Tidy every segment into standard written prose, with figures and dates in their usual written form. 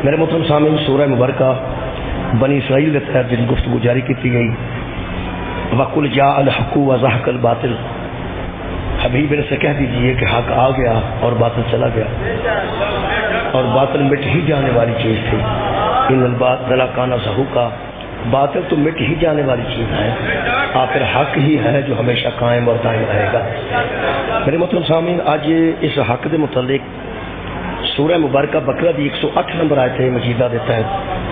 میرے محترم سامعین، سورہ مبارکہ بنی اسرائیل کے تحت جن گفتگو جاری کی گئی، وَقُلْ جَاءَ الْحَقُّ وَزَهَقَ الْبَاطِلُ، حبیب نے سے کہہ دیجئے کہ حق آ گیا اور باطل چلا گیا، اور باطل مٹ ہی جانے والی چیز تھی۔ ان الباطل کان زہوقا، باطل تو مٹ ہی جانے والی چیز ہے، آخر حق ہی ہے جو ہمیشہ قائم اور دائم رہے گا۔ میرے محترم سامعین، آج اس حق کے متعلق سورہ مبارکہ بقرہ دی 108 نمبر آیت مجیدہ دیتا ہے،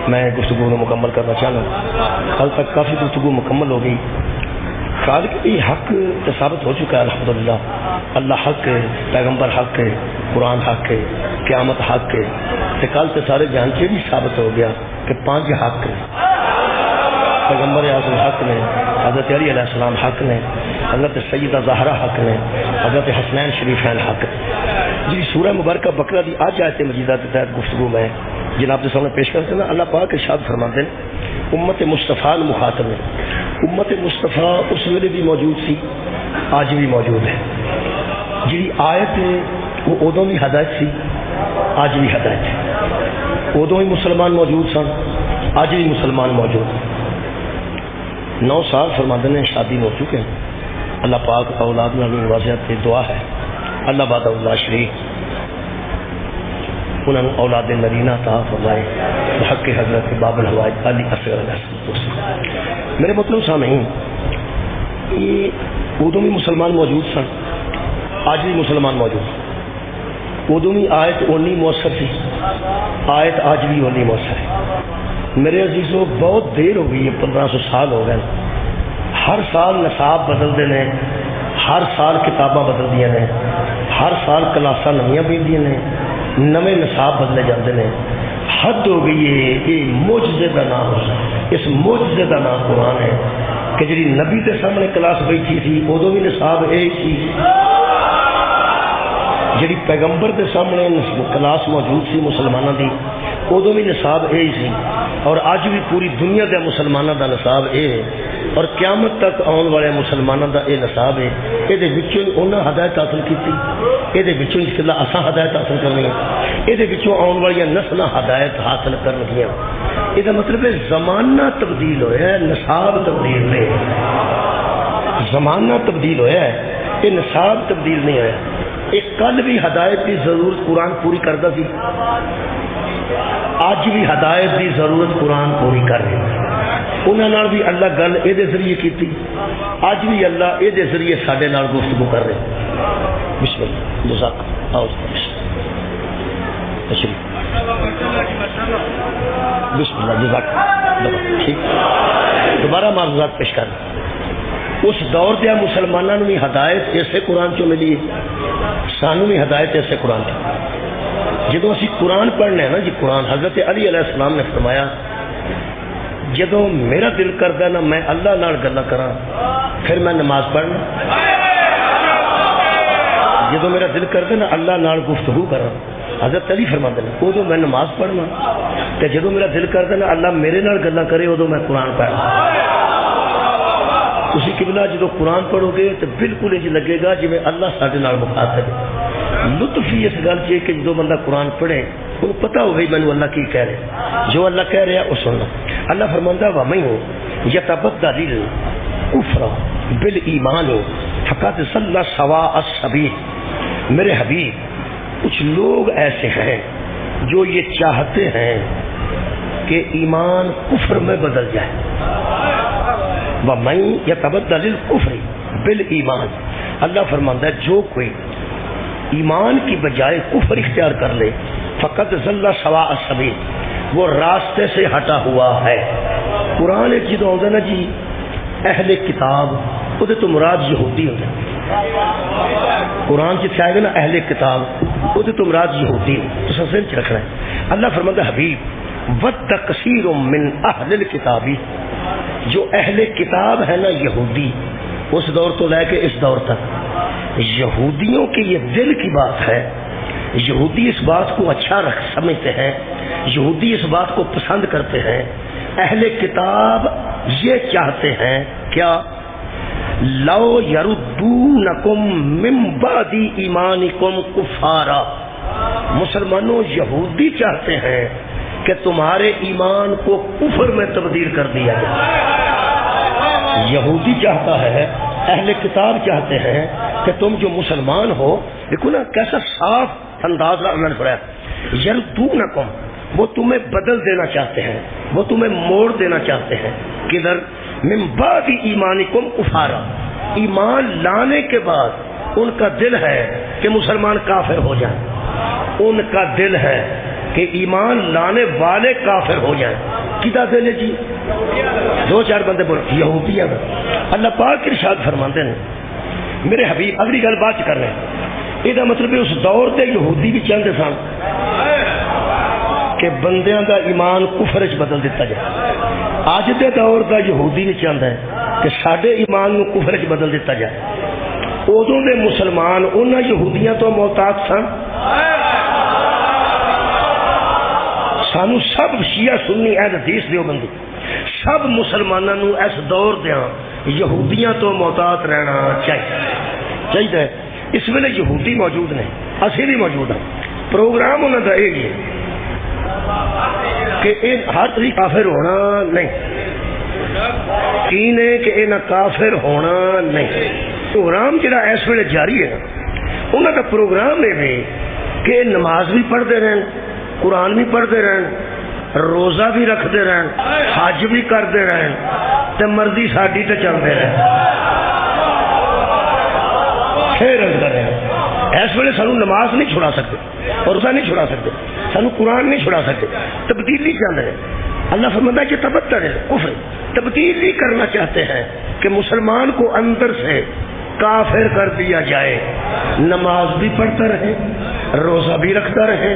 میں گفتگو کو مکمل کرنا چاہتا ہوں۔ کل تک کافی گفتگو مکمل ہو گئی۔ خالق کی حق ثابت ہو چکا ہے الحمدللہ، اللہ حق ہے، پیغمبر حق ہے، قرآن حق ہے، قیامت حق ہے۔ کل سے سارے جہان کے بھی ثابت ہو گیا کہ 5 حق ہے، پیغمبر اعظم حق نے، حضرت علی علیہ السلام حق نے، حضرت سیدہ زہرا حق نے، حضرت حسنین شریفین حق جی۔ سورہ مبارکہ بقرہ دی آج آیت مجیدہ کے تحت گفتگو میں جناب کے سامنے پیش کرتے ہیں۔ اللہ پاک ارشاد فرماتے ہیں امت مصطفیٰ مخاطب ہے۔ امت مصطفیٰ اس ویلے بھی موجود سی، آج بھی موجود ہے۔ جی آیت وہ ادوں بھی ہدایت سی، آج بھی ہدایت ہے۔ ادوں ہی مسلمان موجود سن، آج بھی مسلمان موجود ہیں۔ 9 سال فرماتے ہیں شادی ہو چکے ہیں۔ اللہ پاک اولاد نبی نوازیت کی دعا ہے، اللہ باد اللہ شریف انہوں نے اولاد نرینہ عطا فرمائے بحق حضرت باب الحوائج علی اصغر علیہ السلام۔ میرے محترم سامعین، یہ ادوں بھی مسلمان موجود سن، آج بھی مسلمان موجود ہیں۔ ادوں بھی آیت اونی مؤثر تھی، آیت آج بھی اونی مؤثر ہے۔ میرے عزیزوں، بہت دیر ہو گئی ہے، 1500 سال ہو گئے۔ ہر سال نصاب بدلتے ہیں، ہر سال کتاباں بدل دیا نے، ہر سال کلاساں نویاں پیندیاں نے، نویں نصاب بدلے جاتے ہیں۔ حد ہو گئی ہے۔ یہ معجزے کا نام، اس معجزے کا نام قرآن ہے کہ جی نبی کے سامنے کلاس بیٹھی تھی ادو بھی نصاب یہ تھی، جی پیغمبر کے سامنے کلاس موجود سی مسلمانوں کی ادو بھی نصاب یہ سی، اور اج بھی پوری دنیا کے مسلمانوں کا نصاب یہ ہے، اور قیامت تک آنے والے مسلمانوں کا یہ نصاب ہے۔ یہ انہیں ہدایت حاصل کی، یہ اصا ہدایت حاصل کرنی ہے، یہ آنے والی نسل ہدایت حاصل کر گیا۔ یہ مطلب ہے زمانہ تبدیل ہوا ہے، نصاب تبدیل نہیں۔ زمانہ تبدیل ہوا ہے، یہ نصاب تبدیل نہیں ہوا۔ ایک کل بھی ہدایت کی ضرورت قرآن پوری کرتا سی، اج بھی ہدایت کی ضرورت قرآن پوری کر رہے ہیں۔ انہوں بھی اللہ گل یہ ذریعے کی، اج بھی اللہ یہ ذریعے سارے نال گفتگو کر رہے ہیں۔ بسم اللہ جزاک آؤ تشریف، بسم اللہ جزاک ٹھیک۔ دوبارہ معذرات پیش کر، اس دور دیا مسلمانوں بھی ہدایت اسے قرآن چوں ملی ہے، سانوں بھی ہدایت اسے قرآن چوں۔ جدو اسی قرآن پڑھنے ہیں نا جی، قرآن حضرت علی علیہ السلام نے فرمایا جدو میرا دل کرتا نا میں اللہ نال گلا کرا پھر میں نماز پڑھنا، جدو میرا دل کرتا نا اللہ نال گفتگو کرا، حضرت علی فرماتے ہیں ادو میں نماز پڑھنا، تے جدو میرا دل کرتا نا اللہ میرے نال گلا کرے ادو میں قرآن پڑھنا۔ اسی قبلہ جدو قرآن پڑھو گے تو بالکل یہ لگے گا جی اللہ سارے نال مخاطب ہے۔ لطف ہی اس گل سے کہ جدو بندہ قرآن پڑھے ان پتہ ہو گئی مینو اللہ کی کہہ رہے، جو اللہ کہہ رہا وہ سننا۔ اللہ فرماندہ وَمَن يَتَبَدَّلِ الْكُفْرَ بِالْإِيمَانِ فَقَدْ ضَلَّ سَوَاءَ السَّبِيلِ۔ میرے حبیب، کچھ لوگ ایسے ہیں جو یہ چاہتے ہیں کہ ایمان کفر میں بدل جائے۔ وَمَن يَتَبَدَّلِ الْكُفْرِ بِالْإِيمَانِ، اللہ فرماندہ ہے جو کوئی ایمان کی بجائے کفر اختیار کر لے فقط ضل سواء السبیل، وہ راستے سے ہٹا ہوا ہے۔ قرآن جدو آتا نا جی اہل کتاب، وہ تو مراد یہودی ہوتا ہے۔ قرآن جتنے آئے گا نا اہل کتاب، وہ تو مراد یہودی تو سب سے رکھنا ہے۔ اللہ فرماتا حبیب ود کثیر من اہل الکتاب، جو اہل کتاب ہے نا یہودی، اس دور تو لے کے اس دور تک یہودیوں کے یہ دل کی بات ہے، یہودی اس بات کو اچھا سمجھتے ہیں، یہودی اس بات کو پسند کرتے ہیں۔ اہل کتاب یہ چاہتے ہیں کیا؟ لو یردونکم من بعد ایمانکم کفارا، مسلمانوں یہودی چاہتے ہیں کہ تمہارے ایمان کو کفر میں تبدیل کر دیا جائے۔ یہودی چاہتا ہے، اہل کتاب چاہتے ہیں کہ تم جو مسلمان ہو، دیکھو نا کیسا صاف انداز اللہ نے فرمایا، یردونکم، وہ تمہیں بدل دینا چاہتے ہیں، وہ تمہیں موڑ دینا چاہتے ہیں، کدھر؟ من بعد ایمانکم کفارا، ایمان لانے کے بعد ان کا دل ہے کہ مسلمان کافر ہو جائیں، ان کا دل ہے کہ ایمان لانے والے کافر ہو جائیں۔ کدھر دل ہے جی؟ دو چار بندے بول یہودیاں، اللہ پاک ارشاد فرماتے ہیں میرے حبیب، اگلی گل بات کر رہے ہیں، یہ مطلب اس دور تے یہودی بھی چاہتے سن کہ بندیاں دا ایمان کفر وچ بدل دیتا جائے۔ اج دے دور دا یہودی بھی چاہتا ہے کہ ساڈے ایمان نو کفر وچ بدل دیتا جائے۔ ادوں دے مسلمان انہاں یہودیاں تو محتاط سن، سانو سب شیعہ سنی اہل حدیث دیوبندی سب مسلمانوں نو اس دور دیاں یہودیاں تو محتاط رہنا چاہیے۔ اس ویلے یہودی موجود نے، اسی بھی موجود ہیں، پروگرام انہوں کا یہ ہے کہ ہر طریقے کافر ہونا نہیں، تین ہے کہ یہ کافر ہونا نہیں۔ پروگرام جڑا اس ویلے جاری ہے انہوں کا پروگرام یہ ہے کہ نماز بھی پڑھتے رہن، قرآن بھی پڑھتے رہن، روزہ بھی رکھتے رہن، حج بھی کرتے رہن، تے مرضی ساڈی تے چلتے رہن، پھر کرے۔ اس ویلے سانو نماز نہیں چھڑا سکتے، روزہ نہیں چھڑا سکتے، سانو قرآن نہیں چھڑا سکتے، تبدیلی چاہتے ہیں۔ اللہ فرماتا ہے کہ تبدل ہے کفر، تبدیلی کرنا چاہتے ہیں کہ مسلمان کو اندر سے کافر کر دیا جائے، نماز بھی پڑھتا رہے، روزہ بھی رکھتا رہے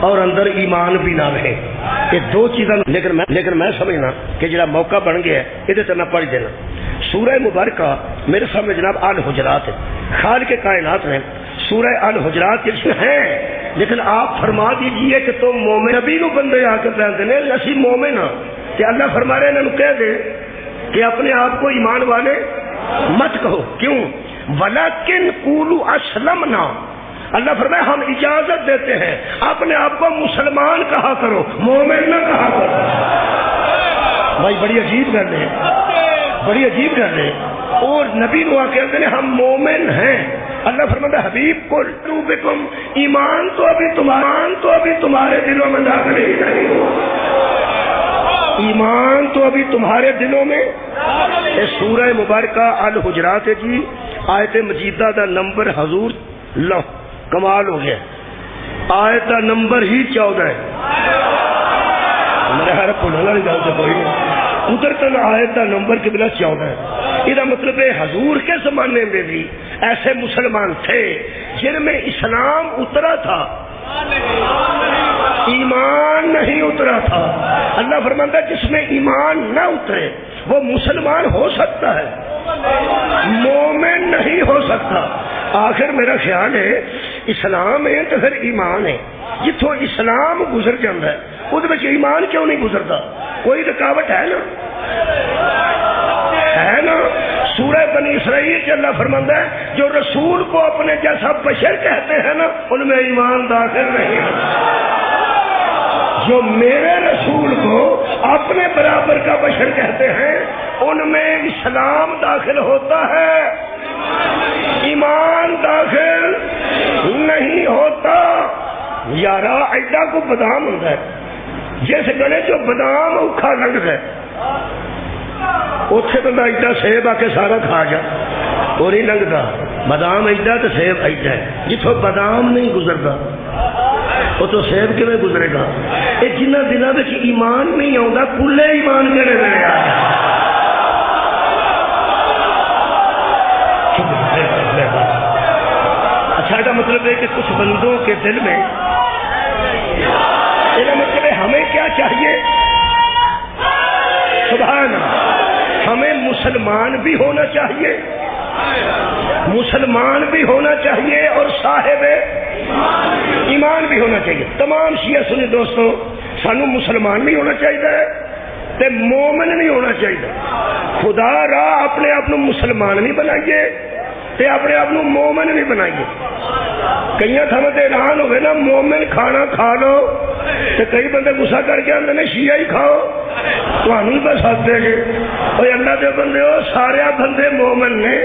اور اندر ایمان بھی نہ رہے۔ یہ دو چیزاں، لیکن میں سمجھنا کہ جڑا موقع بن گیا ہے یہ میں پڑھ دینا۔ سورہ مبارکہ میرے سامنے جناب الحجرات ہے، خالق کائنات نے سورہ الحجرات ہیں، لیکن آپ فرما دیجئے کہ تم مومن، نبی نو بندے آ کے کہتے ہیں اسی مومن ہاں، کہ اللہ فرما رہے ہیں انہوں کہہ دے کہ اپنے آپ کو ایمان والے مت کہو، کیوں؟ ولیکن قولوا اسلمنا، اللہ فرمائے ہم اجازت دیتے ہیں اپنے آپ کو مسلمان کہا کرو، مومن نہ کہا کرو۔ بھائی بڑی عجیب گل ہے، بڑی عجیب گل ہے۔ اور نبی نو کہتے ہیں ہم مومن ہیں، اللہ فرماتا ہے حبیب کو روبکم، ایمان تو ابھی تمہارے دلوں میں داخل ہی نہیں ہوا، ایمان تو ابھی تمہارے دلوں میں۔ یہ سورہ مبارکہ الحجرات ہے جی، آیت مجیدہ دا نمبر حضور لو کمال ہو گیا، آیت دا نمبر ہی 14 ہے، میرے خیال بھولنے والی گل تو کوئی نہیں، ادھر تک آیت دا نمبر کے بلا 14 ہے۔ یہ مطلب ہے حضور کے زمانے میں بھی ایسے مسلمان تھے جن میں اسلام اترا تھا، ایمان نہیں اترا تھا۔ اللہ فرماتا ہے جس میں ایمان نہ اترے وہ مسلمان ہو سکتا ہے، مومن نہیں ہو سکتا۔ آخر میرا خیال ہے اسلام ہے تو پھر ایمان ہے، جتوں اسلام گزر جاتا ہے وہ ایمان کیوں نہیں گزرتا؟ کوئی رکاوٹ ہے نا؟ سورہ بنی اسرائیل کے اللہ فرماتا ہے جو رسول کو اپنے جیسا بشر کہتے ہیں نا ان میں ایمان داخل نہیں ہے، جو میرے رسول کو اپنے برابر کا بشر کہتے ہیں ان میں اسلام داخل ہوتا ہے، ایمان داخل نہیں ہوتا۔ یارا ایڈا کو بادام ہوتا ہے جس گلے جو بادام اوکھا لنگ ہے اتنے بندہ ایڈا سیب آ کے سارا کھا جا، اور نہیں لنگتا، بادام ایڈا تو سیب ایڈا ہے، جتوں بادام نہیں گزرتا وہ تو سیب کیوں گزرے گا؟ یہ جنہ دنوں میں ایمان نہیں آتا کلے ایمان کہڑے میرے اچھا کا مطلب ہے کہ کچھ بندوں کے دل میں مطلب ہے ہمیں کیا چاہیے؟ سبحان اللہ، ہمیں مسلمان بھی ہونا چاہیے، مسلمان بھی ہونا چاہیے اور صاحب ایمان بھی ہونا چاہیے۔ تمام شیعہ سنی دوستوں سانو مسلمان بھی ہونا چاہیے تے مومن نہیں ہونا چاہیے۔ خدا را اپنے آپ مسلمان نہیں بنائیے تے اپنے آپ مومن نہیں بنائیے۔ کئی تھاواں تے اعلان ہوئے نا مومن کھانا کھا لو تو کئی بندے غصہ کر کے آتے ہیں شیعہ ہی کھاؤ تمہیں بس آتے گے. اللہ دے بندے ہو سارے بندے مومن نے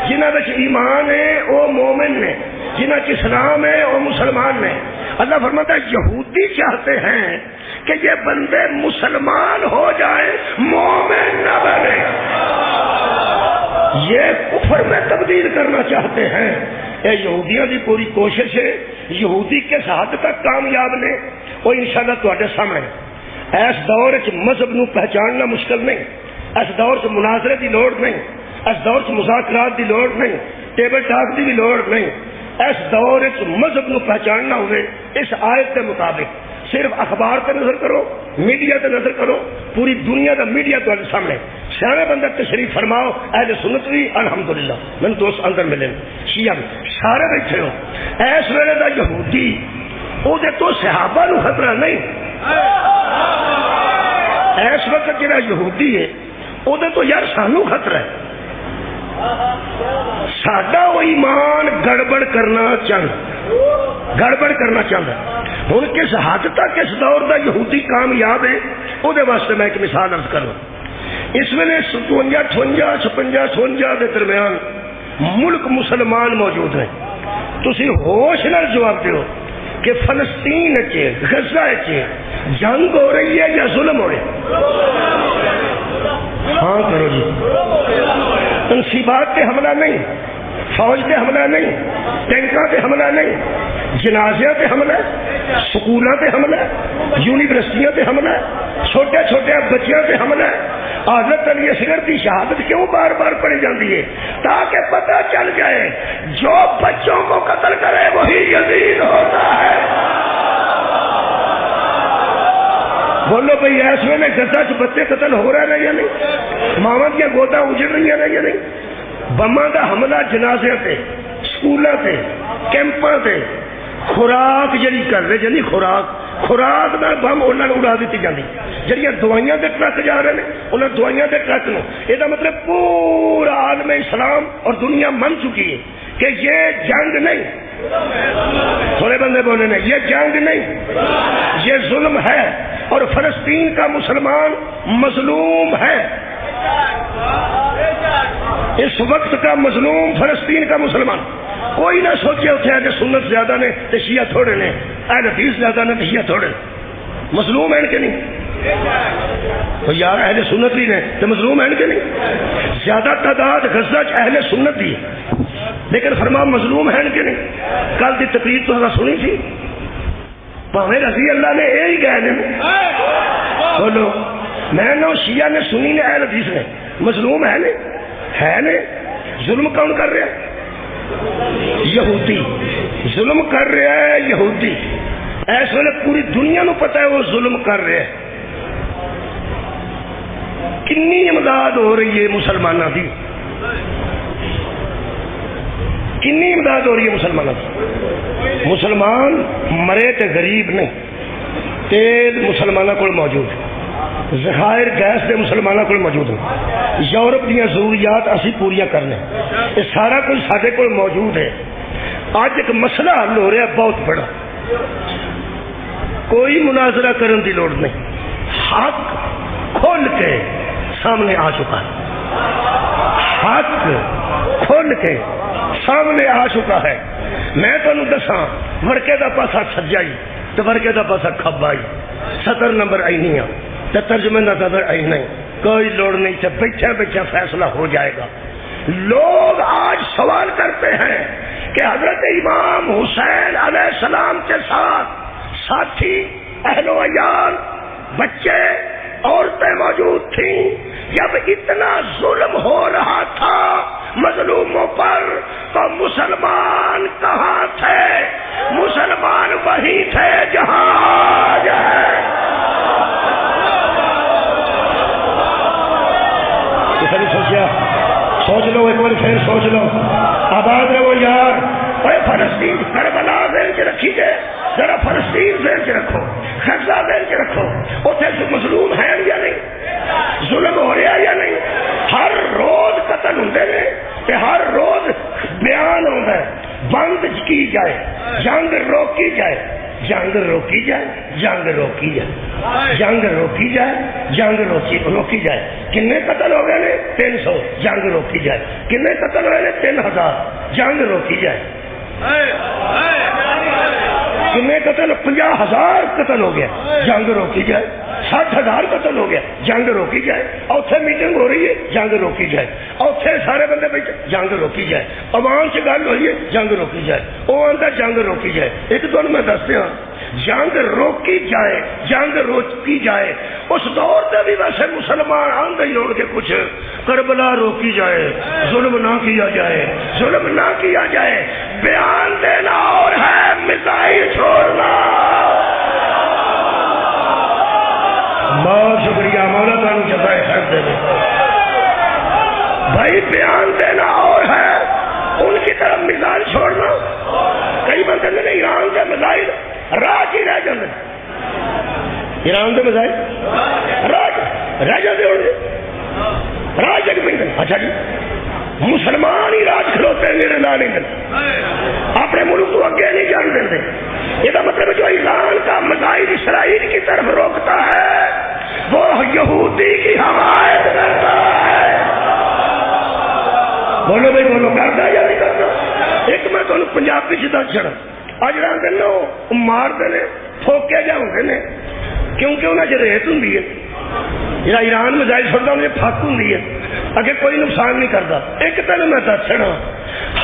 جنہاں وچ ایمان ہے وہ مومن نے جنہاں چ اسلام ہے وہ مسلمان نے. اللہ فرماتا ہے یہودی چاہتے ہیں کہ یہ بندے مسلمان ہو جائیں مومن نہ بنے, یہ کفر میں تبدیل کرنا چاہتے ہیں. یہ یہودیاں دی پوری کوشش ہے. یہودی کس حد تک کامیاب نے وہ انشاءاللہ تواڈے سامنے. اس دور وچ مذہب نو پہچاننا مشکل نہیں, اس دور وچ مناظرے دی لوڑ نہیں, اس دور وچ مذاکرات دی لوڑ نہیں, ٹیبل ٹاک دی بھی لوڑ نہیں. اس دور وچ مذہب نو پہچاننا ہوئے اس آیت کے مطابق صرف اخبار تے نظر کرو, میڈیا تے نظر کرو, پوری دنیا دا میڈیا تواڈے سامنے. سیانے بندہ تشریف فرماؤ اہل سنت بھی الحمدللہ میں دوست اندر ملے شیعہ سارے بیٹھے ہو. اس ویلے دا یہودی او دے تو صحابہ نو خطرہ نہیں. اس وقت جڑا یہودی ہے او دے تو یار سانو خطرہ ہے. ساڈا وہ ایمان گڑبڑ کرنا چاہتا ہے. ہن کس حد تک اس دور دا یہودی کامیاب ہے او دے واسطے میں ایک مثال عرض کروں. اس ویلے 57 56 دے درمیان ملک مسلمان موجود ہیں. تسی ہوش نال جواب دیو کہ فلسطین غزہ جنگ ہو رہی ہے یا ظلم ہو رہا ہے؟ ہاں کرو جی. تنصیبات پہ حملہ نہیں, فوج پہ حملہ نہیں, ٹینکاں پہ حملہ نہیں, جنازیاں پہ حملہ, سکولوں پہ حملہ, یونیورسٹیوں پہ حملہ, چھوٹے چھوٹے بچیاں پہ حملہ. حضرت علی اصغر کی شہادت کیوں بار بار پڑھی جاتی ہے؟ تاکہ پتہ چل جائے جو بچوں کو قتل کرے وہی یزید ہوتا ہے. بولو بھائی اس ویلے غزہ چ بچے قتل ہو رہے ہیں یا نہیں؟ ماواں دیا گودا اجڑ رہی ہیں یا نہیں؟ بماں دا حملہ جنازے تے, سکولاں تے, کیمپاں تے, خوراک جڑی کر رہے جنی خوراک دا بم انہاں اڑا دیتی جاندی. جڑیاں دوائیاں دے ٹرک جا رہے ہیں انہاں دوائیاں دے ٹرک نو یہ مطلب پورا عالم اسلام اور دنیا من چکی ہے کہ یہ جنگ نہیں. تھوڑے بندے بولے نے یہ جنگ نہیں, یہ ظلم ہے اور فلسطین کا مسلمان مظلوم ہے. اس وقت کا مظلوم فلسطین کا مسلمان. کوئی نہ سوچے اتنے اہل سنت زیادہ نے تو شیعہ تھوڑے نے, اہل حدیث زیادہ نے تو شیعہ تھوڑے. مظلوم ہیں کہ نہیں؟ تو یار اہل سنت بھی نے تو مظلوم ہیں کہ نہیں؟ زیادہ تعداد غزہ اہل سنت دی لیکن فرما مظلوم ہیں کہ نہیں؟ کل دی تقریر تو سنی تھی پاویں رضی اللہ نے یہی کہہ دیں. بولو میں نو شیعہ نے سنی نے اہل حدیث نے مظلوم ہے نے. ظلم کون کر رہا ہے؟ یہودی ظلم کر رہا ہے. یہودی اس ویلے پوری دنیا نو پتا ہے وہ ظلم کر رہا ہے. کنی امداد ہو رہی ہے مسلمانوں کی, کنی امداد ہو رہی ہے مسلمانوں کی. مسلمان مرے تے غریب نہیں. تیل مسلمانوں کو موجود ہے, ذخائر گیس دے مسلمانوں کو موجود ہیں, یورپ دیا ضروریات اسی پوریا کرنے, یہ سارا کچھ سارے کو موجود ہے. آج ایک مسئلہ حل ہو رہا ہے بہت بڑا, کوئی مناظرہ کرنے کی لوڑ نہیں, حق کھول کے سامنے آ چکا ہے. حق کھول کے سامنے آ چکا ہے. میں تمہیں دساں ورکے دا پاسا سجائی تو ورکے دا پاسا کھبائی, 70 نمبر اینیاں تو ترجمے کا قدر آئی نہیں, کوئی لوڑ نہیں سے بیٹھا فیصلہ ہو جائے گا. لوگ آج سوال کرتے ہیں کہ حضرت امام حسین علیہ السلام کے ساتھ ساتھی اہل و عیال بچے عورتیں موجود تھیں جب اتنا ظلم ہو رہا تھا مظلوموں پر, تو مسلمان کہاں تھے؟ مسلمان وہی تھے جہاں آج ہے. سوچا سوچ لو ایک بار پھر سوچ لو, آباد رہو یار. فلسطین کربلا ذہن چ رکھی جائے, ذرا فلسطین ذہن چ رکھو, غزہ ذہن چ رکھو. اتنے مظلوم ہے یا نہیں؟ ظلم ہو رہا یا نہیں؟ ہر روز قتل ہوتے ہیں, ہر روز بیان ہوتا ہے بند کی جائے, جنگ روکی جائے. جنگ روکی جائے، جنگ روکی جائے، جنگ روکی جائے، جنگ روکی جائے۔ کنے قتل ہو گئے نے؟ 300، جنگ روکی جائے۔ کنے قتل ہوئے نے؟ 3000، جنگ روکی جائے۔ کنے قتل؟ 50,000 قتل ہو گیا، جنگ روکی جائے۔ 60,000 قتل ہو گیا، جنگ روکی جائے۔ اوتھے میٹنگ ہو رہی ہے، جنگ روکی جائے۔ اوتھے سارے بندے بیٹھے، جنگ روکی جائے۔ عوام سے گل ہوئی ہے، جنگ روکی جائے۔ وہ آتا جنگ روکی جائے۔ ایک دن میں دس دیا، جنگ روکی جائے، جنگ روکی جائے۔ اس دور سے بھی ویسے مسلمان آندے ہی ہوڑ کے کچھ کربلا روکی جائے، ظلم نہ کیا جائے، ظلم نہ کیا جائے۔ بیان دینا اور ہے میزائل چھوڑنا۔ بہت شکریہ مولا، تعالیٰ جزائے خیر دے دے۔ بھائی بیان دینا اور ہے، ان کی طرف میزائل چھوڑنا۔ کئی بندے نے ایران کے میزائل راج ہی رہ جاتے، ایران کے میزائل راج رہ جاتے ہونے، راج جگ پہ۔ اچھا جی، مسلمان ہی راج کھلوتے میرے نہ نہیں دیں، اپنے ملک کو اگے نہیں جان دیتے۔ یہ مطلب جو ایران کا میزائل اسرائیل کی طرف روکتا ہے وہ یہودی کی حمایت کرتا ہے۔ بولو بھائی بولو، کرتا ہے یا نہیں کرتا؟ ایک میں تمہیں پنجابی سے دس چڑھا اج رات دن مار دے ٹھوکے جا ہوتے ہیں، کیونکہ انہیں جو ریت ہوں جہاں ایران میزائل چھوڑتا انہیں پھک ہوں اگے کوئی نقصان نہیں کرتا۔ ایک تین میں دسنا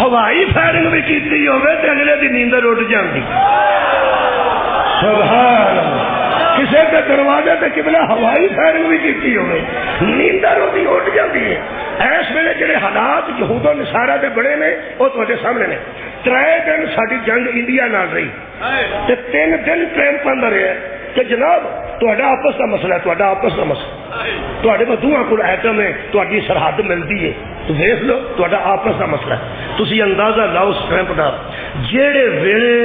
ہوائی فائرنگ بھی کی ہوگی تو اگلے دی نیندر اٹھ جاتی۔ سبحان اللہ، کسی کے دروازے سے قبلہ ہوائی فائرنگ بھی کی ہوگی، نیندر اٹھ جاتی ہے۔ اس ویلے جڑے حالات یہود و نصارہ دے بڑے نے وہ تہاڈے سامنے نے۔ 3 دن ساری جنگ انڈیا نال رہی تے 3 دن ٹرین پہ رہے کہ جناب تہاڈا آپس کا مسئلہ ہے، تہاڈا آپس کا مسئلہ، تہاڈے کو دوواں کول ایٹم ہے، تہاڈی سرحد ملتی ہے، تو دیکھ لو تہاڈا آپس کا مسئلہ ہے۔ تسی اندازہ لاؤ اس ٹرمپ دا، جہے ویلے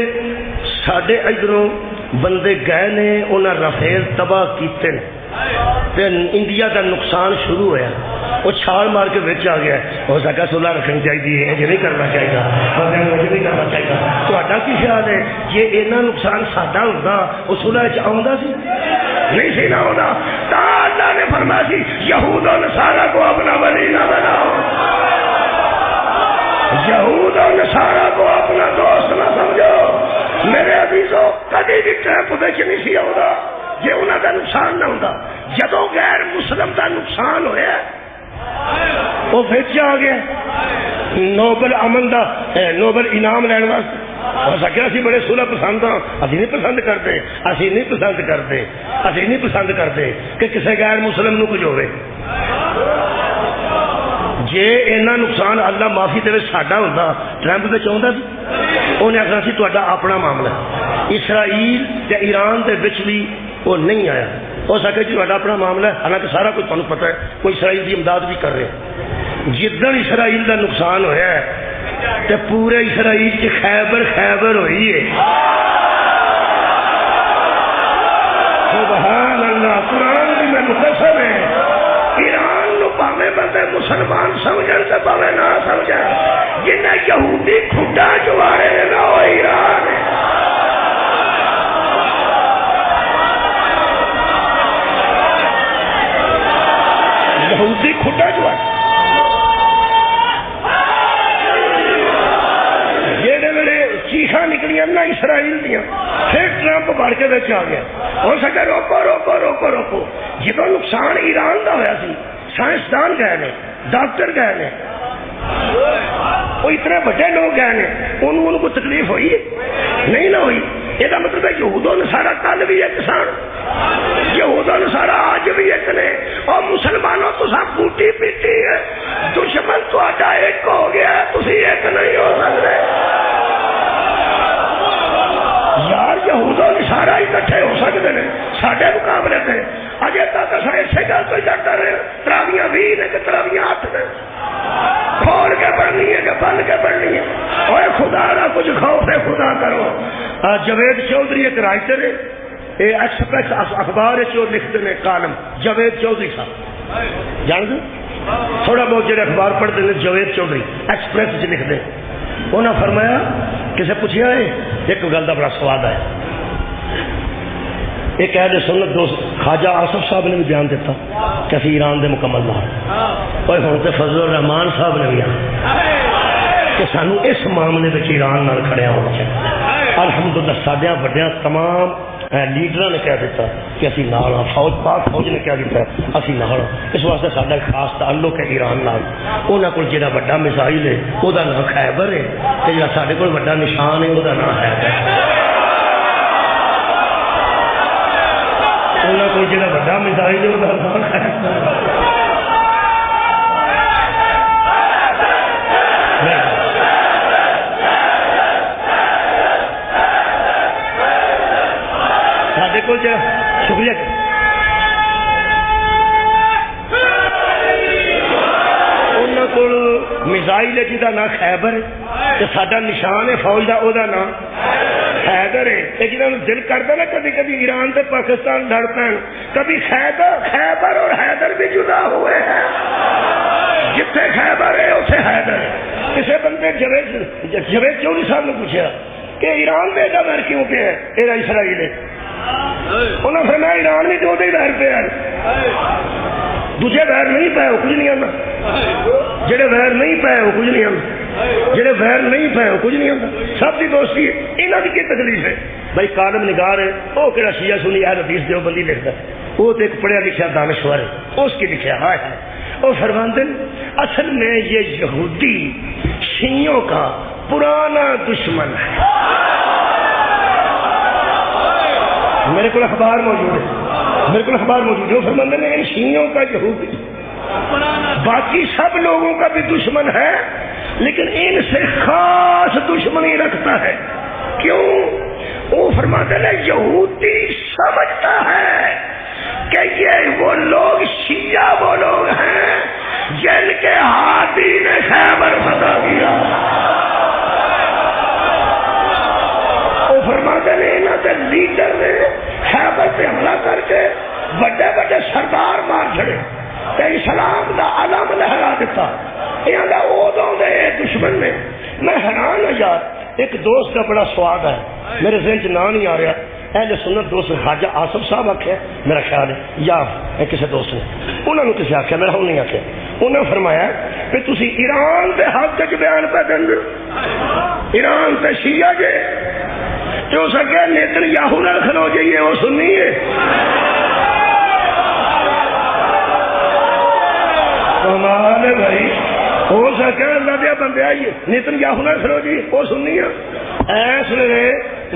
ساڈے ادھروں بندے گئے نے انہاں رفیل تباہ کیتے نے تے انڈیا کا نقصان شروع ہوا، وہ چھال مار کے بچ آ گیا۔ ہو سکا صلح رکھنی چاہیے، یہ نہیں کرنا چاہیے، نہیں کرنا چاہیے۔ تہاڈا کی خیال ہے جی اینا نقصان ساڈا ہوتا وہ صلح آؤندا سی؟ نہیں سی نہ ہوتا۔ تا اللہ نے فرمایا سی یہود و نصارہ کو اپنا ولی نہ بناؤ، یہود و نصارہ کو اپنا دوست نہ سمجھو۔ میرے عزیزو کدی بھی ٹرمپ وچ نہیں سی آؤندا جی انہوں کا نقصان نہ ہوتا۔ جدو غیر مسلم کا نقصان ہوا وہ بچ آ گیا نوبل امن دا نوبل انعام لین واسطے۔ ہو سکیا اسی بڑے صلح پسند ہاں، اسی نہیں پسند کرتے، اسی نہیں پسند کرتے، اسی نہیں پسند کرتے کہ کسی غیر مسلم نو کچھ ہوئے۔ جے اینا نقصان اللہ معافی دے ساڈا ہوتا ٹرمپ تے چاہتا سی؟ انہیں آخنا سی تہاڈا اپنا معاملہ۔ اسرائیل تے ایران دے وچ بھی وہ نہیں آیا، ہو سکے جی تہاڈا اپنا معاملہ ہے، حالانکہ سارا کچھ تمہیں پتہ ہے، کوئی اسرائیل کی امداد بھی کر رہے۔ جدن اسرائیل کا نقصان ہوا ہے تے پورے اسرائیل کی خیبر ہوئی ہے۔ سبحان اللہ، قرآن بھی میں مقصد ہے ایران نو پاوے بندے مسلمان سمجھن تے پاوے نہ سمجھن، جنہیں یہودی کھڈا چوارے نے نہ وہ ایران ہے۔ یہودی کھڈا چوارے جہے ویلے چیخاں نکلیاں نا اسرائیل دیا، پھر ٹرمپ بڑھ کے بچ آ گیا۔ ہو سکے روکو روکو روکو روکو۔ جدو نقصان ایران کا ہوا سی سائنسدان گئے نے، ڈاکٹر گئے نے، وہ اتنے بڑے لوگ گئے نے، ان کو تکلیف ہوئی نہیں نہ ہوئی؟ یہ مطلب ہے یہود و نصارہ کل بھی ایک سن، یہود و نصارہ آج بھی ایک نے۔ اور مسلمانوں تو سب بوٹی پیٹی ہے، دشمن تو آجا ایک ہو گیا، تسی ایک نہیں ہو سکتے یار۔ یہود و نصارہ اکٹھے ہو سکتے ہیں ساڈے مقابلے سے؟ اجے تک اصل اسی گل تو ڈرتے رہے، تراویاں 20 نے کہ تراویاں 8 نے، کھول کے پڑھنی ہے کہ بند کے پڑھنی ہے؟ اوے خدا را کچھ خوف خدا کرو۔ جاوید چودھری ایک رائٹر ہے، ایکسپریس اخبار لکھتے ہیں کالم، جاوید چودھری صاحب جان دو تھوڑا بہت جڑے اخبار پڑھتے ہیں، جاوید چودھری ایکسپریس لکھتے ہیں۔ انہوں نے فرمایا کسے پوچھا ہے ایک گل کا بڑا سواد ہے، ایک اہل سنت دوست خواجہ آصف صاحب نے بھی بیان دیتا کہ اسی ایران دے مکمل نال اور ہن تے فضل الرحمان صاحب نے بھی کہ سانو اس معاملے میں ایران نال کھڑیا ہونا چاہیے. الحمدللہ ساڈیاں وڈیاں تمام لیڈراں نے کہہ دیتا کہ اسی نال ہاں. فوج پاک فوج نے کہہ دیتا اسی نال ہاں. اس واسطے ساڈا خاص تعلق ہے ایران نال. انہاں کول جڑا وڈا میزائل ہے او دا نام خیبر ہے تے جڑا ساڈے کول وڈا نشان ہے او دا نام خیبر ہے. انہاں کول جڑا وڈا میزائل ہے او دا نام خیبر ہے. شکریہ انہوں کو میزائل ہے جہاں نام خیبر ہے ساڈا نشان ہے فوج کا وہ نام حیدر ہے. جنہوں نے دل کرتا نا کبھی کبھی ایران سے پاکستان لڑ پین کبھی خیبر اور حیدر بھی جدا ہوئے ہیں. جتنے خیبر ہے اتنے حیدر ہے. کسی بندے جاوید چودھری صاحب نے پوچھا کہ ایران میں ایڈا ویر کیوں پہ ہے یہ اسرائیل ہے. انہوں نے فرمایا ایران میں جو ویر پہ ہے دوجے ویر نہیں پائے وہ کچھ نہیں آتا. جڑے ویر نہیں پائے وہ کچھ نہیں آتا. جڑے ویر نہیں پائے وہ کچھ نہیں آتا. سب کی دوستی ہے. یہاں کی تکلیف ہے بھائی کالم نگار ہے وہ کہڑا شیعہ سنی اہل حدیث دیوبندی لکھتا ہے وہ تو ایک پڑھیا لکھا دانشور ہے اس کی لکھا ہائے ہے. وہ فرماتے اصل میں یہ یہودی شیعوں کا پرانا دشمن ہے. میرے کو اخبار موجود ہے وہ فرماتے ہیں ان شیعوں کا یہودی باقی سب لوگوں کا بھی دشمن ہے لیکن ان سے خاص دشمنی رکھتا ہے. کیوں؟ وہ فرماتے ہیں یہودی سمجھتا ہے کہ یہ وہ لوگ شیعہ وہ لوگ ہیں جن کے ہاتھی نے خیبر فتح کیا. وہ فرماتے ہیں انہوں نے لیڈر نے خیبر پہ حملہ کر کے بڑے بڑے سردار مار چھڑے تے اسلام دا علم لہرا دیتا. یہاں دا ادوں دے دشمن نے. میں حیران ہوں یار. ایک دوست کا بڑا سواد ہے میرے ذہن چ نام نہیں آ رہا. اہل سنت دوست خواجہ آصف صاحب آخیا میرا خیال ہے یا کسی دوست نے انہوں نے کسی آخیا میرا ہوں نہیں آخیا. انہوں نے فرمایا کہ تسی ایران کے حق چ بیان پہ دیں ایران تے شیعہ جے جو سکے نیتن یاہو نال کھلو جائیے وہ سنی ہے. کمال ہے بھائی. ہو سکے اللہ دیا بندے آئیے نیتن یاہو نال کھلو جائیے وہ سنی ہے. ایس نے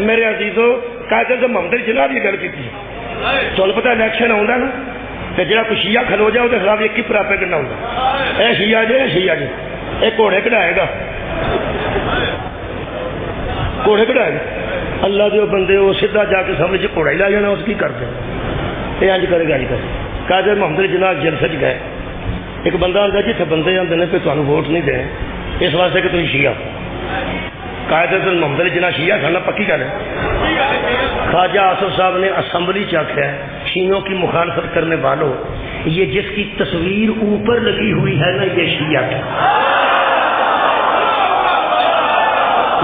میرے عزیزوں قائد محمد جناح کی گل کی چل پتا الیکشن آتا نا تو جا کوئی شیعہ کھلو جائے وہ خلاف ایک ہی پراپے کرنا ہوتا ہے شیعہ جی یہ گھوڑے کٹائے گا اللہ دے بندے وہ سیدھا جا کے سامنے گھوڑا ہی لا جانا اس کی کرتے یہ اج کرے گا قائد محمد جناح جلسے چ گئے ایک بندہ آتا جیسے بندے آتے ہیں پھر تمہیں ووٹ نہیں دینے اس واسطے کہ تم شیعہ. قائد محمد جناح شیعہ کھانا پکی گل ہے. خواجہ آصف صاحب نے اسمبلی چ آخیا ہے شیعوں کی مخالفت کرنے والوں یہ جس کی تصویر اوپر لگی ہوئی ہے نا یہ شیعہ تھا.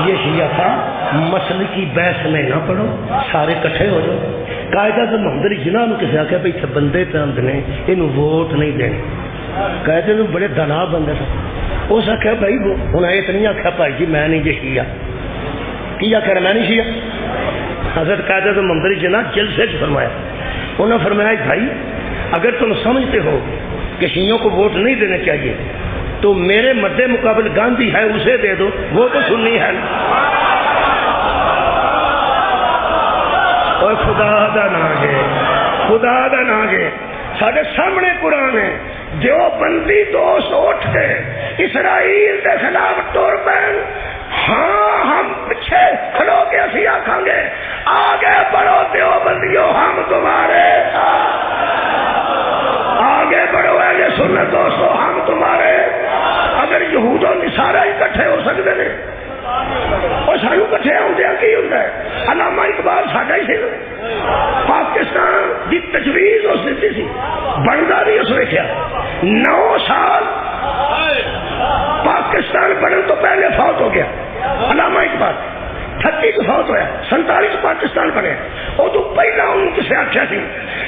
یہ شیعہ تھا. مسئلے کی بحث میں نہ پڑھو سارے کٹھے ہو جاؤ. قائدہ محمد جناح نے کسی آخیا بھائی بندے پہ نے یہ ووٹ نہیں دینے. قائدے بڑے دنا بندے تھے. اس آخیا بھائی انہیں یہ تو نہیں آخیا بھائی جی میں نہیں جی شیعہ کی آخر میں نہیں شیعہ. حضرت قائدہ محمد جناح جلسے فرمایا انہوں نے فرمایا بھائی اگر تم سمجھتے ہو کہ شیعوں کو ووٹ نہیں دینے چاہیے تو میرے مد مقابل گاندھی ہے اسے دے دو وہ تو سنی ہے. اور خدا دا نہ گے سارے سامنے قرآن ہے. دیوبندی دوست اٹھ کے اسرائیل کے خلاف ٹور پین ہاں ہم پیچھے کھلو کے اسی آکھاں گے آگے بڑھو دیوبندیوں ہم تمہارے آگے بڑھو اہل سنت دوستو ہم تمہارے. اگر یہود و نصارا اکٹھے ہو سکتے ہیں اور سانو کٹھے ہوتے ہیں کی ہوتا ہے. علامہ اقبال ساڈا ہی سی پاکستان کی تجویز اس دیتی سی بنتا بھی اس ویکیا 9 سال پاکستان بننے تو پہلے فوت ہو گیا علامہ اقبال. 38 فوت ہوا، 47 پاکستان بنے، ادو پہلا انہوں کسے آخیا سی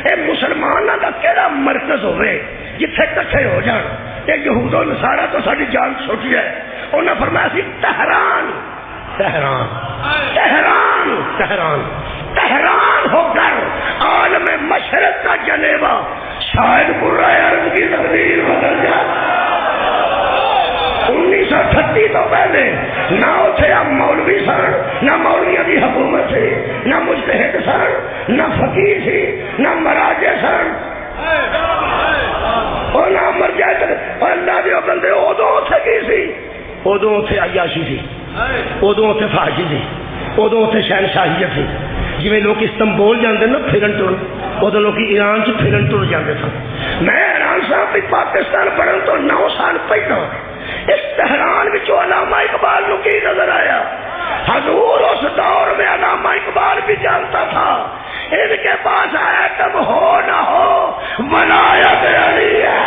اے مسلمانوں کا کہڑا مرکز ہوئے جتھے کٹھے ہو جان، یہ یہود و نصارا تو ساری جان چھوٹی ہے، انہوں نے فرمایا سی Tehran Tehran Tehran Tehran Tehran ہو کر عالم مشرق کا جنیوا شاید برائے عرب کی تقدیر بدل جائے۔ 1938 تو پہلے نہ اتنے اب مولوی سن، نہ مولویوں کی حکومت تھی، نہ مجتہد سن، نہ فقیر سی، نہ مراجع سن، اور نہ مرجع، اور اللہ کے بندے ادو اتنے کی سی، ادو اتنے عیاشی سی، ادو اتنے فحاشی سی، ادو اتنے شہنشاہیت سی، جی لوگ استنبول جاندے نا پھرن ٹر، ادو لوگ ایران چ پھرن ٹر جاندے سن۔ میں حیران صاحب پاکستان بڑھن تو 9 سال پہلے اس تہران وچوں علامہ اقبال نو کی نظر آیا؟ حضور اس دور میں علامہ اقبال بھی جانتا تھا ان کے پاس آیا تب ہو نہ ہو ولایت علی ہے،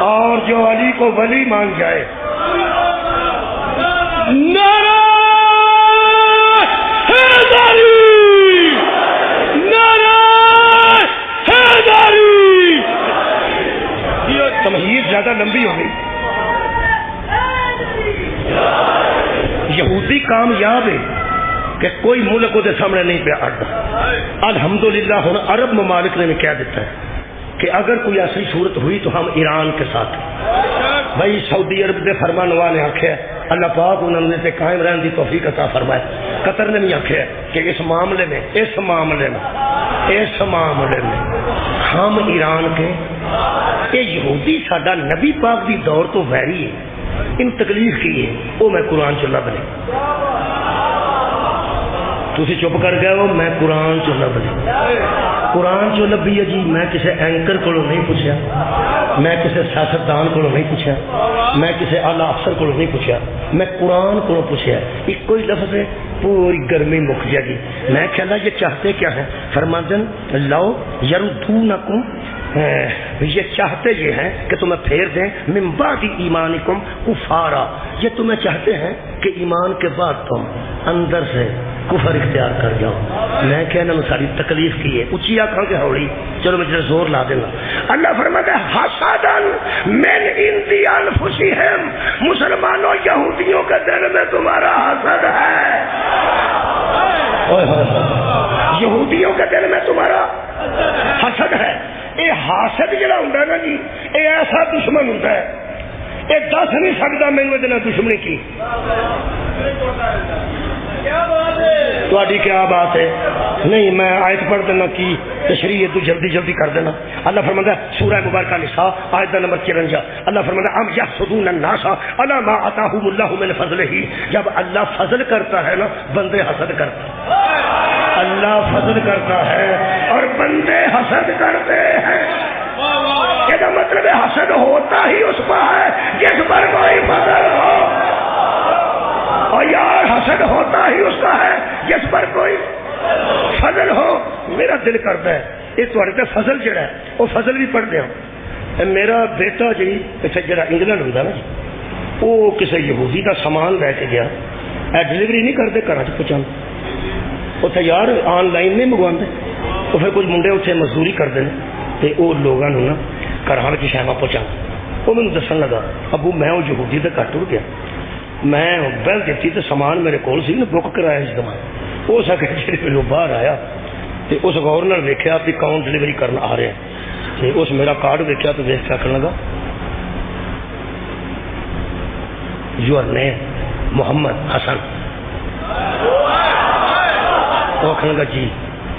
اور جو علی کو ولی مان جائے نعرہ حیدری، نعرہ حیدری۔ تمہید زیادہ لمبی ہو گئی۔ یہودی کامیاب ہے کہ کوئی ملک وہ سامنے نہیں پہ اڑتا۔ الحمدللہ ہن عرب ممالک نے کہہ دیتا ہے کہ اگر کوئی ایسی صورت ہوئی تو ہم ایران کے ساتھ، بھائی سعودی عرب کے فرمانروا نے آخیا اللہ پاک انہوں نے قائم رہنے کی توفیق عطا فرمائے، قطر نے بھی آخیا کہ اس معاملے میں ہم ایران کے یہ یہودی ساڈا نبی پاک دی دور تو ویری ہے، ان تکلیف کی ہے وہ میں قرآن چ لب لیں، تھی چپ کر گئے ہو، میں قرآن چ لب لیں، قرآن چ لبھی ہے جی، میں کسی اینکر کو نہیں پوچھا، میں کسی سیاستدان کو نہیں پوچھا، میں کسی اعلیٰ افسر کو نہیں پوچھا، میں قرآن کو پوچھا، ایک کوئی لفظ ہے پوری گرمی مک جائے گی۔ میں کہنا یہ چاہتے کیا ہے؟ فرماندن لو یردونکم، یہ چاہتے یہ ہیں کہ تمہیں پھیر دیں من بعد ایمانکم کفارا، یہ تمہیں چاہتے ہیں کہ ایمان کے بعد تم اندر سے کفر اختیار کر جاؤ۔ میں کہنا ساری تکلیف کی ہے، اچھی آنکھوں کے ہوڑی، چلو میں زور لا دیں گا۔ اللہ فرماتا ہے حسدن من عند انفسہم، مسلمانوں یہودیوں کے دل میں تمہارا حسد ہے، یہودیوں کے دل میں تمہارا حسد ہے۔ یہ حاسد جڑا ہوں نا جی، یہ ایسا دشمن ہوں، یہ دس نہیں سکتا مینو یہ دشمنی کی۔ کیا بات ہے؟ نہیں میں آیت پڑھ دینا کی تشریح تو جلدی جلدی کر دینا۔ اللہ فرماتا ہے سورہ مبارکہ نساء آیت نمبر 53، اللہ فرماتا ہے ام یحسدون الناس علی ما آتاہم اللہ من فضلہ، جب اللہ فضل کرتا ہے نا بندے حسد کرتے ہیں، اللہ فضل کرتا ہے اور بندے حسد کرتے ہیں۔ یہ مطلب حسد ہوتا ہی اس پر ہے جس پر کوئی فضل ہو، اور یار حسد ہوتا ہی اس کا ہے جس پر کوئی فضل ہو۔ میرا دل کرتا ہے یہ تھوڑے فضل جڑا ہے وہ فضل بھی پڑھ دیا۔ میرا بیٹا جی اتنے جڑا انگلینڈ ہوتا نا جی، وہ کسی یہودی کا سامان لے کے گیا، ڈلیوری نہیں کرتے گھر پہنچا، اتنے یار آن لائن نہیں منگواتے، وہ پھر کچھ منڈے اتنے مزدوری کرتے ہیں تو وہ لوگوں نا گھر کی شہما پہنچا۔ وہ مجھے دسن لگا ابو میں وہ یہودی کا گھر ٹر گیا، میں بل دیتی تو سامان میرے کول سی نا بک کرایا اس زمان، ہو سکے جی پہلو باہر آیا تو اس گورنر ویکیا کہ کون ڈلیوری کرنا آ رہا ہے، تو اس میرا کارڈ ویکیا تو ویک کے آخر لگا یور نیم محمد حسن، وہ آخر لگا جی،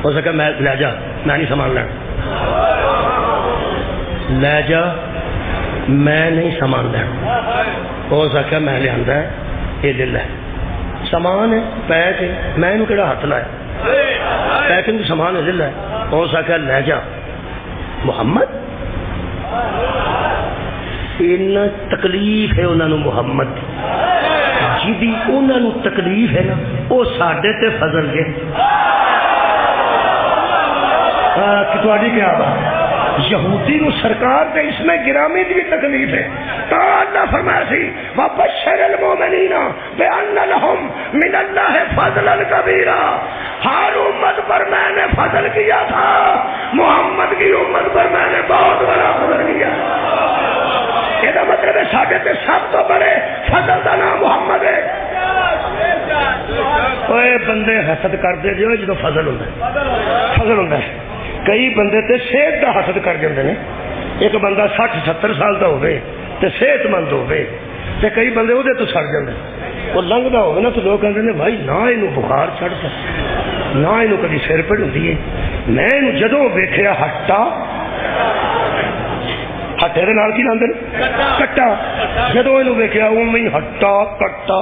ہو سکا میں لے جا میں نہیں سامان لینا، لے جا میں نہیں سامان لینا، ہو سکا میں لیا ہے یہ لے لے سامان ہے پیک ہے، میں انہوں کہڑا ہاتھ لایا پیکنگ سامان ہے لے لے، ہو سکا لے جا محمد، ان تکلیف ہے انہوں محمد جی انہوں تکلیف ہے نا وہ ساڈے تے فضل گے۔ تھوڑی کیا بات، یہودی نو سرکار تے اس میں گرامی دی بھی تکلیف ہے، تو اللہ فرمایا سی وبشر المؤمنین بان لهم من اللہ فضلا کبیرا. ہر امت پر میں نے فضل کیا تھا، محمد کی امت پر میں نے بہت بڑا فضل کیا. یہ مطلب ہے ساڈے تے سب تو بڑے فضل دا نام محمد ہے. اوے بندے حسد کرتے جو جدو فضل ہوتا ہے، فضل ہوتا ہے. کئی بندے تے صحت دا حسد کر جاندے نے. ایک بندہ 60-70 سال دا ہوے تے صحت مند ہوے تے کئی بندے وہ تو سڑ جاندے. وہ لنگدا ہوے نا تو لوگ کہندے نے بھائی نہ اینو بخار چڑھدا نہ اینو کدی سر پڑ ہوندی ہے. میں اینو جدوں ویکھیا ہٹا ہٹے دے نال کی لاندے کٹا، جدوں اینو ویکھیا اوویں ہی ہٹا کٹا.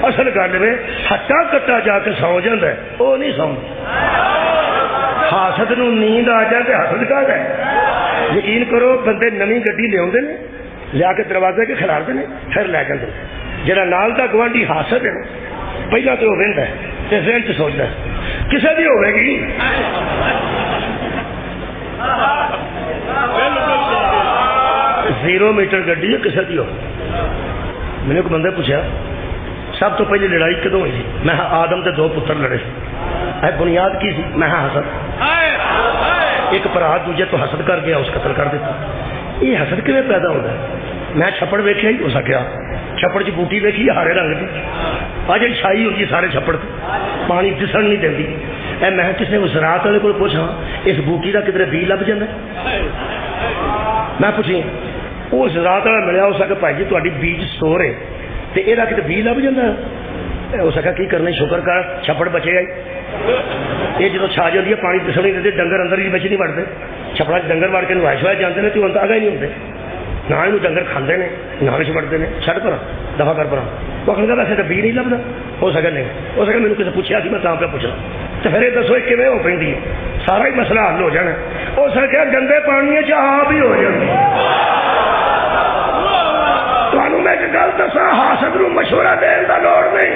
اصل گل میں ہٹا کٹا جا کے سو جاندا ہے، وہ نہیں سوندا. حاسد نو نیند آ جائے تے حسد کا ہے. یقین کرو بندے نویں گڈی لے لیا کے دروازے کے کھلارتے ہیں پھر لے جاتے. جہاں نال دا گوانڈی حاسد ہے پہلا تو وہ وہدا ہے تے ذہن چ سوچتا ہے کسے دی ہوے گی. 0 میٹر گڈی ہے کسے دی ہو. میں نے ایک بندے پوچھا سب تو پہلے لڑائی کدوں ہوئی؟ میں آدم تے 2 پتر لڑے. بنیاد کی سی؟ میں حسد. ایک برا دوجے تو حسد کر گیا، اس قتل کر دیتا. یہ حسد کیویں پیدا ہوتا ہے؟ میں چھپڑ ویکھیا ہی ہو سکیا، چھپڑ چ بوٹی ویکھی ہارے رنگ کی، اج چھائی ہوئی سارے چھپڑ پانی دسن نہیں دیندی. میں کسی زراعت والے کو پوچھا اس بوٹی کا کدھر بی لب جاتا. میں پوچھی وہ زراعت والا ملیا، اس آخر بھائی جی تاری بیج سٹور ہے تو یہ کتنے بی لب جاتا. اس آخر کی کرنا شکر کر چھپڑ بچے گا. یہ جب چھا جاتی ہے پانی دسن نہیں دیتے، ڈنگر اندر ہی بچ نہیں وڑتے. چھپڑا ڈنگر وڑ کے نوائش وائش جاتے ہیں تو ہوں آگاہ ہی نہیں ہوتے. نہ یہ ڈنگر کھانے نے نہ وڑتے ہیں. چھٹ پر دفاع کر پڑا. وہ آخر ویسے تو بی نہیں لبدا. ہو سکے نہیں، ہو سکے میرے کسی پوچھا کہ میں تاں پہ پوچھا تو پھر یہ دسو کیون ہو پی سارا ہی مسئلہ حل ہو جانا. ہو سکے گندے پانی چاہ بھی ہو جاتی. میں ایک گل دسا حاسد نو مشورہ دین دا لوڑ نہیں.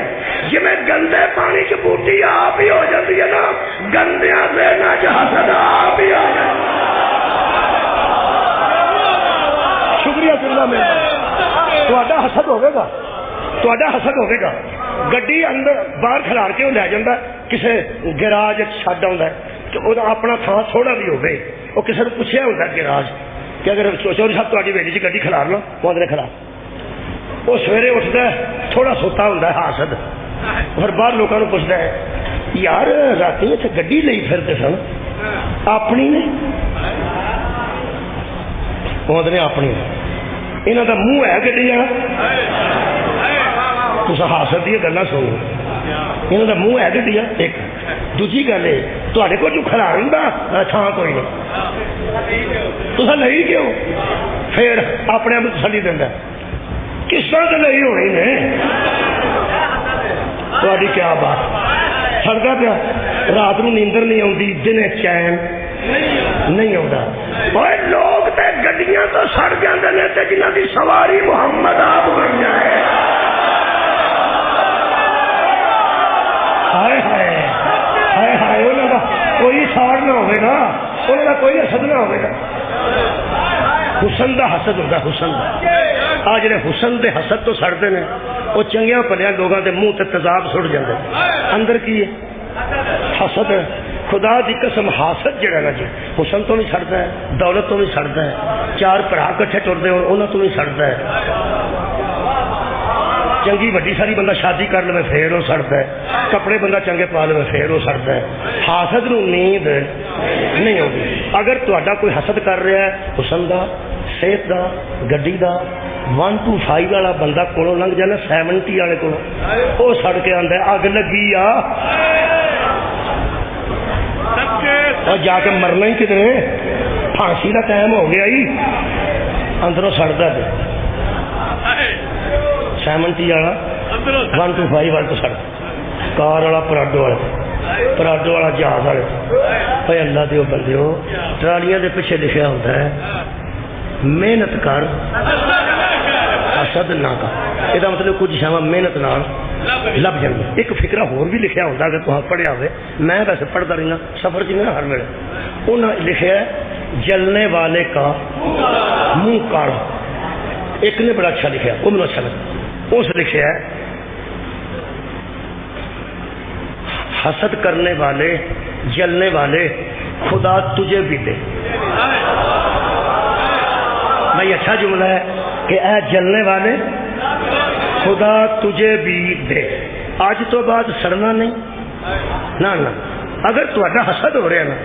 جی میں گندے پانی چ بوٹی آپ ہی ہو جاتی ہے نا، گندیا ذہناں چ حسد آپ ہی آ جائے. شکریہ کرنا میرا. تہاڈا حسد ہوے گا، تہاڈا حسد ہوے گا. گڈی اندر باہر کھلار کے وہ لے جاندا، کسے گراج چھڈ آوندا کہ وہ اپنا تھان تھوڑا بھی ہوے. وہ کسے نوں پوچھیا ہوندا گراج کہ اگر چوری صاحب تہاڈی ویلی چ گڈی کھلار لو، وہ اندر کھلار. وہ سویرے اٹھتا ہے تھوڑا سوتا ہوں حاسد، اور باہر لوگوں کو پوچھتا ہے یار رات اتنے گڈی لئی پھرتے سن اپنی نے. وہ آدھے اپنی یہاں کا منہ ہے گڈی والا. تصا حاسد دیا گلا سنو، یہاں کا منہ ہے گڈی والا. ایک دوجی گل ہے تے کو جو کھلارن کا تھان کوئی نہیں، تصا لئی کیوں؟ پھر اپنے آپ تسلی دینا کس طرح سے نہیں ہونی نے. تاری کیا بات سڑتا پیا. رات نو نیندر نہیں آتی، دن چین نہیں آتا. اور لوگ تے گڈیاں تو سڑ جاندے نے تے جنہاں دی سواری محمد آپ بن جائے. ہائے ہائے ہائے ہائے انہاں دا کوئی ساڑ نہ ہوے گا، انہاں دا کوئی حسد نہ ہوے گا. حسن دا حسد ہوتا حسن دا. آ جڑے حسن دے حسد تو سڑتے ہیں وہ چنگیاں پلیا لوگوں کے منہ تے تیزاب سٹ جاتے. اندر کی ہے حسد. خدا دی قسم حاسد جڑا نا جی حسن تو بھی سڑتا ہے، دولت تو بھی سڑتا ہے. 4 بھرا کٹھے ٹرتے ہو انہوں تو بھی سڑتا ہے. چنگی وڈی ساری بندہ شادی کر لے پھر وہ سڑتا ہے. کپڑے بندہ چنگے پا لے پھر وہ سڑتا ہے. حاسد نو نیند نہیں آتی. اگر تہاڈا کوئی حسد کر رہا ہے حسن دا، صحت دا، گڈی دا، 1 to 5 والا بندہ کولوں لنگ جانا 70 والے کو وہ سڑ کے آندا ہے اگ لگی آ اور جا کے مرنا ہی کدھر. پھانسی کا ٹائم ہو گیا ہی اندروں سڑتا پہ. 70 والا 1 to 5 والے تو سڑ. کار والا پراڈو والا جہاز والے. بھائی اللہ دے بندے ہو ٹرالیاں دے پیچھے لکھا ہوتا ہے محنت کر حسد نہ کر. یہ مطلب کچھ شاواں محنت نال لب جائیں. ایک فکرہ ہور بھی لکھا ہوتا اگر تم پڑھیا ہوئے، میں ویسے پڑھتا رہنا سفر چ نہیں ہر ویلے. انہوں نے لکھا ہے جلنے والے کا منہ کاڑا ایک نے بڑا اچھا لکھا، وہ مجھے اچھا لگا، اس لکھا ہے حسد کرنے والے جلنے والے خدا تجھے بھی دے۔ بھائی اچھا جملہ ہے کہ اے جلنے والے خدا تجھے بھی دے۔ آج تو بعد سڑنا نہیں نہ اگر تہاڈا حسد ہو رہا ہے نا،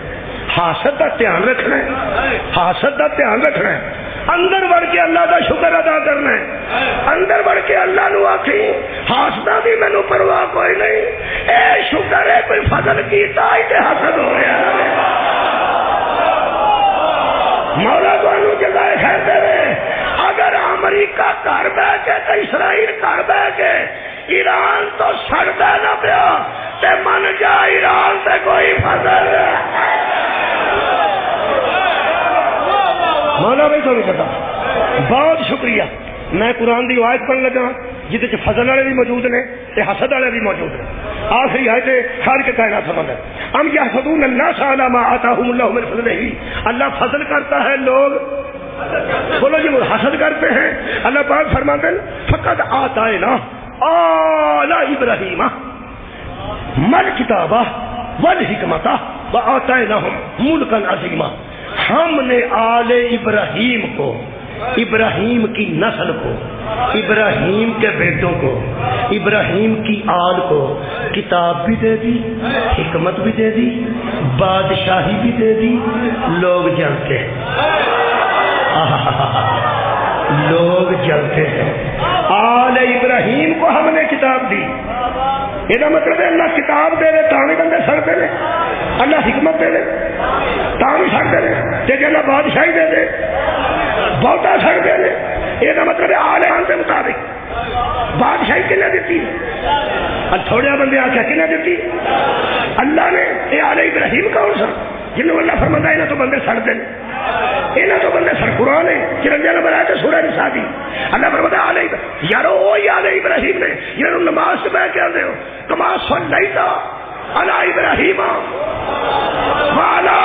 حاسد کا دھیان رکھنا ہے، حاسد کا دھیان رکھنا ہے، اندر بڑھ کے اللہ کا شکر ادا کرنا ہے، اندر بڑھ کے اللہ نو آکھی حاسدہ دی مینوں پرواہ کوئی نہیں، اے شکر ہے کوئی فضل کیتا تے حسد ہو رہا ہے۔ مولا تانوں جزائے خیر دے۔ اگر امریکہ گھر بہ کے تے اسرائیل گھر بہ کے ایران تو سڑدا نہ پیا تے من جا ایران تے کوئی فضل مولا بھائی تو نہیں پتا۔ بہت شکریہ۔ میں قرآن دی آیت پڑھنے لگا جہد وچ فضل والے بھی موجود نے تے حسد والے بھی موجود نے۔ آخری آیت خالق کائنات فرماتا ہے ام یحسدون الناس علی ما آتاہم اللہ من فضلہ، اللہ فضل کرتا ہے، لوگ بولو جی وہ حسد کرتے ہیں۔ اللہ پاک فرماتے ہیں فقد آتینا آل ابراہیم مل کتابہ والحکمۃ وآتیناہم ملکا عظیما، ہم نے آل ابراہیم کو، ابراہیم کی نسل کو، ابراہیم کے بیٹوں کو، ابراہیم کی آل کو کتاب بھی دے دی، حکمت بھی دے دی، بادشاہی بھی دے دی۔ لوگ جلتے ہیں، لوگ جلتے ہیں۔ آل ابراہیم کو ہم نے کتاب دی، یہ مطلب ہے اللہ کتاب دے دے تاں بھی بندے سڑتے ہیں، اللہ حکمت دے دے تاں بھی سڑتے ہیں، تے اللہ بادشاہی دے دے بہتا سڑتے ہیں۔ یہ مطلب ہے آل ایمان کے مطابق بادشاہی کنے دیتی اور تھوڑے بندے آ کے کنے دیتی اللہ نے۔ یہ آل ابراہیم کون سا جنہوں اللہ فرماتا ہے انہاں تو بندے سڑتے ہیں، انہاں تو بندے سڑ قرآن ہے 54 نمبر آیت سورہ نساء دی۔ اللہ فرماتا ہے آل یارو وہی آل ابراہیم نے جنہوں نماز سے بیٹھ کے آتے ہو کما صلیت علی ابراہیم وعلی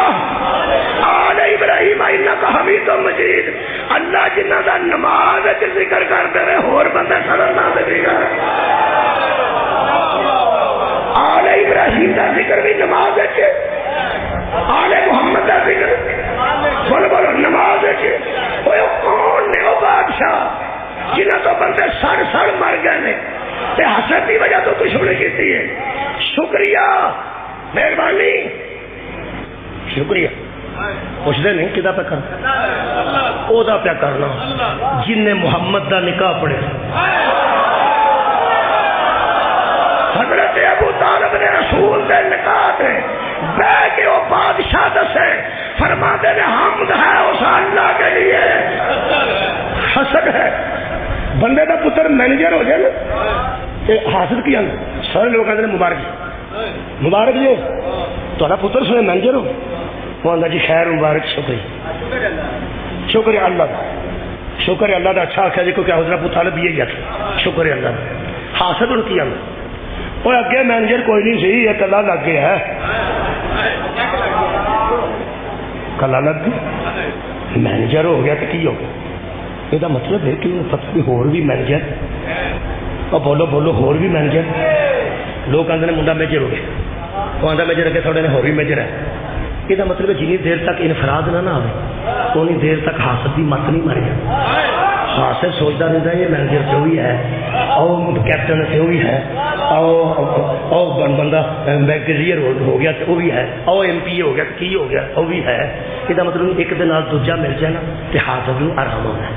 آل ابراہیم انک حمید مجید۔ اللہ جنہاں دا نماز وچ ذکر کرتے رہے ہور بندے سڑن نہ دے گا۔ آل ابراہیم دا ذکر بھی نماز وچ، آل محمد دا ذکر بولو بولو نماز وچ۔ اوے کون نے او بادشاہ جنہاں تو بندے سڑ سڑ مر گئے نے تے حسد دی وجہ تو دشمنی کیتی ہے۔ شکریہ، مہربانی، شکریہ۔ پوچھتے نہیں کدا پہ کرنا، او دا پہ کرنا جن نے محمد دا نکاح پڑھے۔ حضرت ابو طالب نے رسول دے نکاح تے بہ کے وہ بادشاہ دسے فرماتے نے حمد ہے اس اللہ کے لیے۔ حسد ہے بندے دا پتر مینیجر ہو جائے نا، حاصل کیا سارے لوگ کہتے ہیں مبارک جی، مبارک جی تھوڑا پتر سنے مینیجر ہو، وہ آتا جی خیر مبارک، شکریہ شکریہ اللہ کا، شکر اللہ کا۔ اچھا آخیا جی کیونکہ حضرت ابو طالب یہ تھا، شکر اللہ کا۔ حاصل ان کی وہ اگے مینیجر کوئی نہیں سی، یہ کلا لگ گیا ہے، کلا لگ گیا مینیجر ہو گیا تو کی ہو گیا۔ یہ مطلب ہے کہ پتہ بھی ہور بھی مینیجر، اور بولو بولو ہور بھی مینیجر۔ لوگ آتے ہیں منڈا میجر ہو گیا، وہ آتا میجر اگے تھوڑے نے ہور بھی میجر ہے۔ یہ مطلب ہے جنی دیر تک انفراد نہ آئے اتنی دیر تک حاسد کی مت نہیں مارے۔ حاسد سوچتا رہتا ہے یہ مینیجر سے بھی ہے، اور کیپٹن سے بھی ہے، اور بندہ میگزیر ہو گیا تو وہ بھی ہے، اور ایم پی ہو گیا کی ہو گیا وہ بھی ہے۔ یہ مطلب ایک دن دوجا مل جائے نا تو حاسد نو آرام ہونا ہے،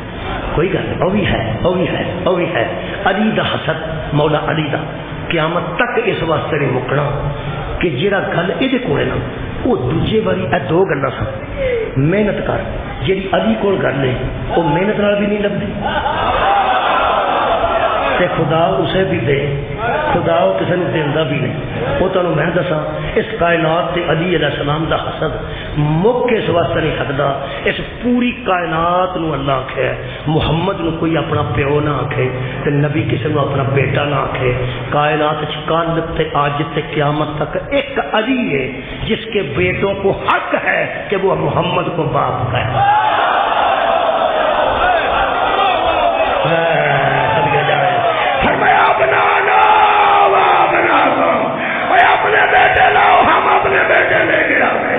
کوئی گل نہیں، وہ بھی ہے وہ بھی ہے وہ بھی ہے۔ علی دا حسد مولا علی دا قیامت تک اس واسطے نہیں مکنا کہ جہاں گل یہ کول نا وہ دوجے باری اے دو گلاں سن محنت کر، جی علی کول گل ہے وہ محنت نال بھی نہیں لگتی، تے خدا اسے بھی دے، خدا وہ کسی نے دینا بھی نہیں۔ وہ تمہیں میں دسا اس کائنات تے علی علیہ السلام دا حسد مک اس واسطے نہیں سکتا، اس پوری کائنات نو اللہ آکھے، محمد نو کوئی اپنا پیو نہ آکھے تے نبی کسی نو اپنا بیٹا نہ آکھے۔ کائنات کل تے اج تے قیامت تک ایک علی ہے جس کے بیٹوں کو حق ہے کہ وہ محمد کو باپ کہے۔ صدقے جائے فرمایا بنانا بنا دو اپنے بیٹے لاؤ ہم اپنے بیٹے لے کے آئے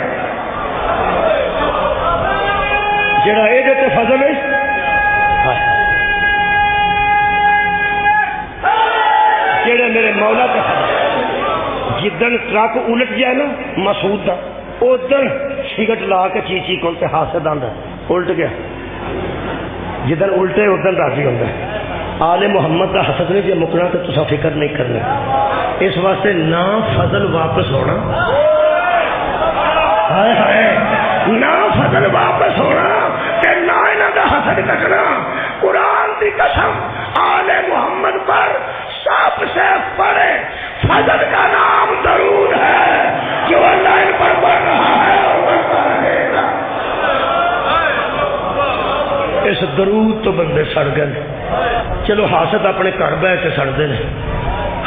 جڑا یہ فضل ہے جڑے میرے مولا کا جدن ٹرک الٹ جائے نا مسعود کا ادھر سگٹ لا کے چیچی کول تے حاسد آندا الٹ گیا جدن الٹے ادھر راضی ہوندا آل محمد کا حسد نہیں جی مکنا تو تصا فکر نہیں کرنا اس واسطے نہ فضل واپس ہونا ہائے ہائے نہ فضل واپس ہونا کہ نہ انہاں دا حسد کٹنا قرآن کی قسم آل محمد پر سب سے بڑے فضل کا نام درود ہے جو اللہ ان پر پڑھ رہا ہے اور پڑھتا رہے گا اس درود تو بندے سڑ گئے چلو حاسد اپنے گھر بہ کے سڑتے ہیں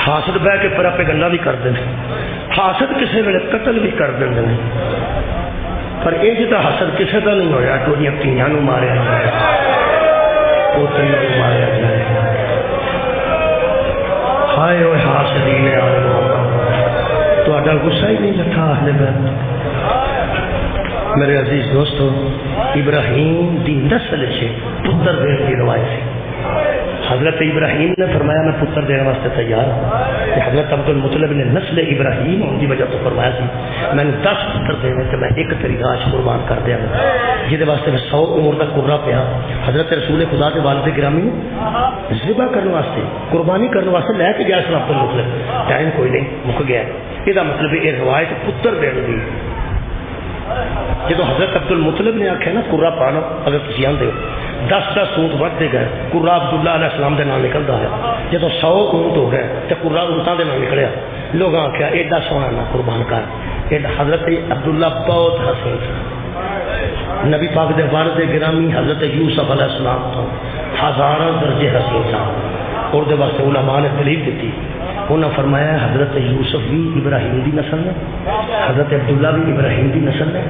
حاسد بہ کے پر اپنے گلا بھی کرتے ہیں حاسد کسی ویلے قتل بھی کر دیں پر یہ جا حسد کسی کا نہیں ہوا ٹولیاں تیاں ماریا جائے پوتریاں ماریا جائے ہائے ہوئے حاسدین آل محمد تہاڈا غصہ ہی نہیں لتھا اہل بیت میرے عزیز دوستو ابراہیم دی نسل سے پتر دین کی روایت ہے حضرت ابراہیم نے فرمایا میں پتر دینے واسطے تیار ہوں کہ حضرت عبد المطلب نے نسل ابراہیم ان کی وجہ تو فرمایا سی میں نے 10 پتر دینے کہ میں ایک تیری راج قربان کر دیا جہدے واسطے میں 100 عمر کا قرہ پیا حضرت رسول خدا کے والد گرامی ذبح کرنے واسطے قربانی کرنے واسطے لے کے گیا سن عبد المطلب ٹائم کوئی نہیں مک گیا یہ مطلب یہ روایت پتر دینے کی جب حضرت عبد المطلب نے آخیا نا قرہ پانا اگر تھی آتے ہو 10 سونٹ بڑھتے گئے قرہ عبداللہ علیہ السلام کے نام نکلتا ہے جب 100 اونٹ ہو گئے تو قرہ اونٹاں کے نام نکلیا لوگ آخیا ایڈا سونا نہ قربان کر حضرت عبداللہ بہت حسین نبی پاک دے والد گرامی حضرت یوسف علیہ السلام تو ہزارہ درجے حسین تھا اور دے واسطے علماء نے دلیل دیتی انہوں نے فرمایا حضرت یوسف بھی ابراہیم دی نسل ہے حضرت عبداللہ بھی ابراہیم دی نسل ہے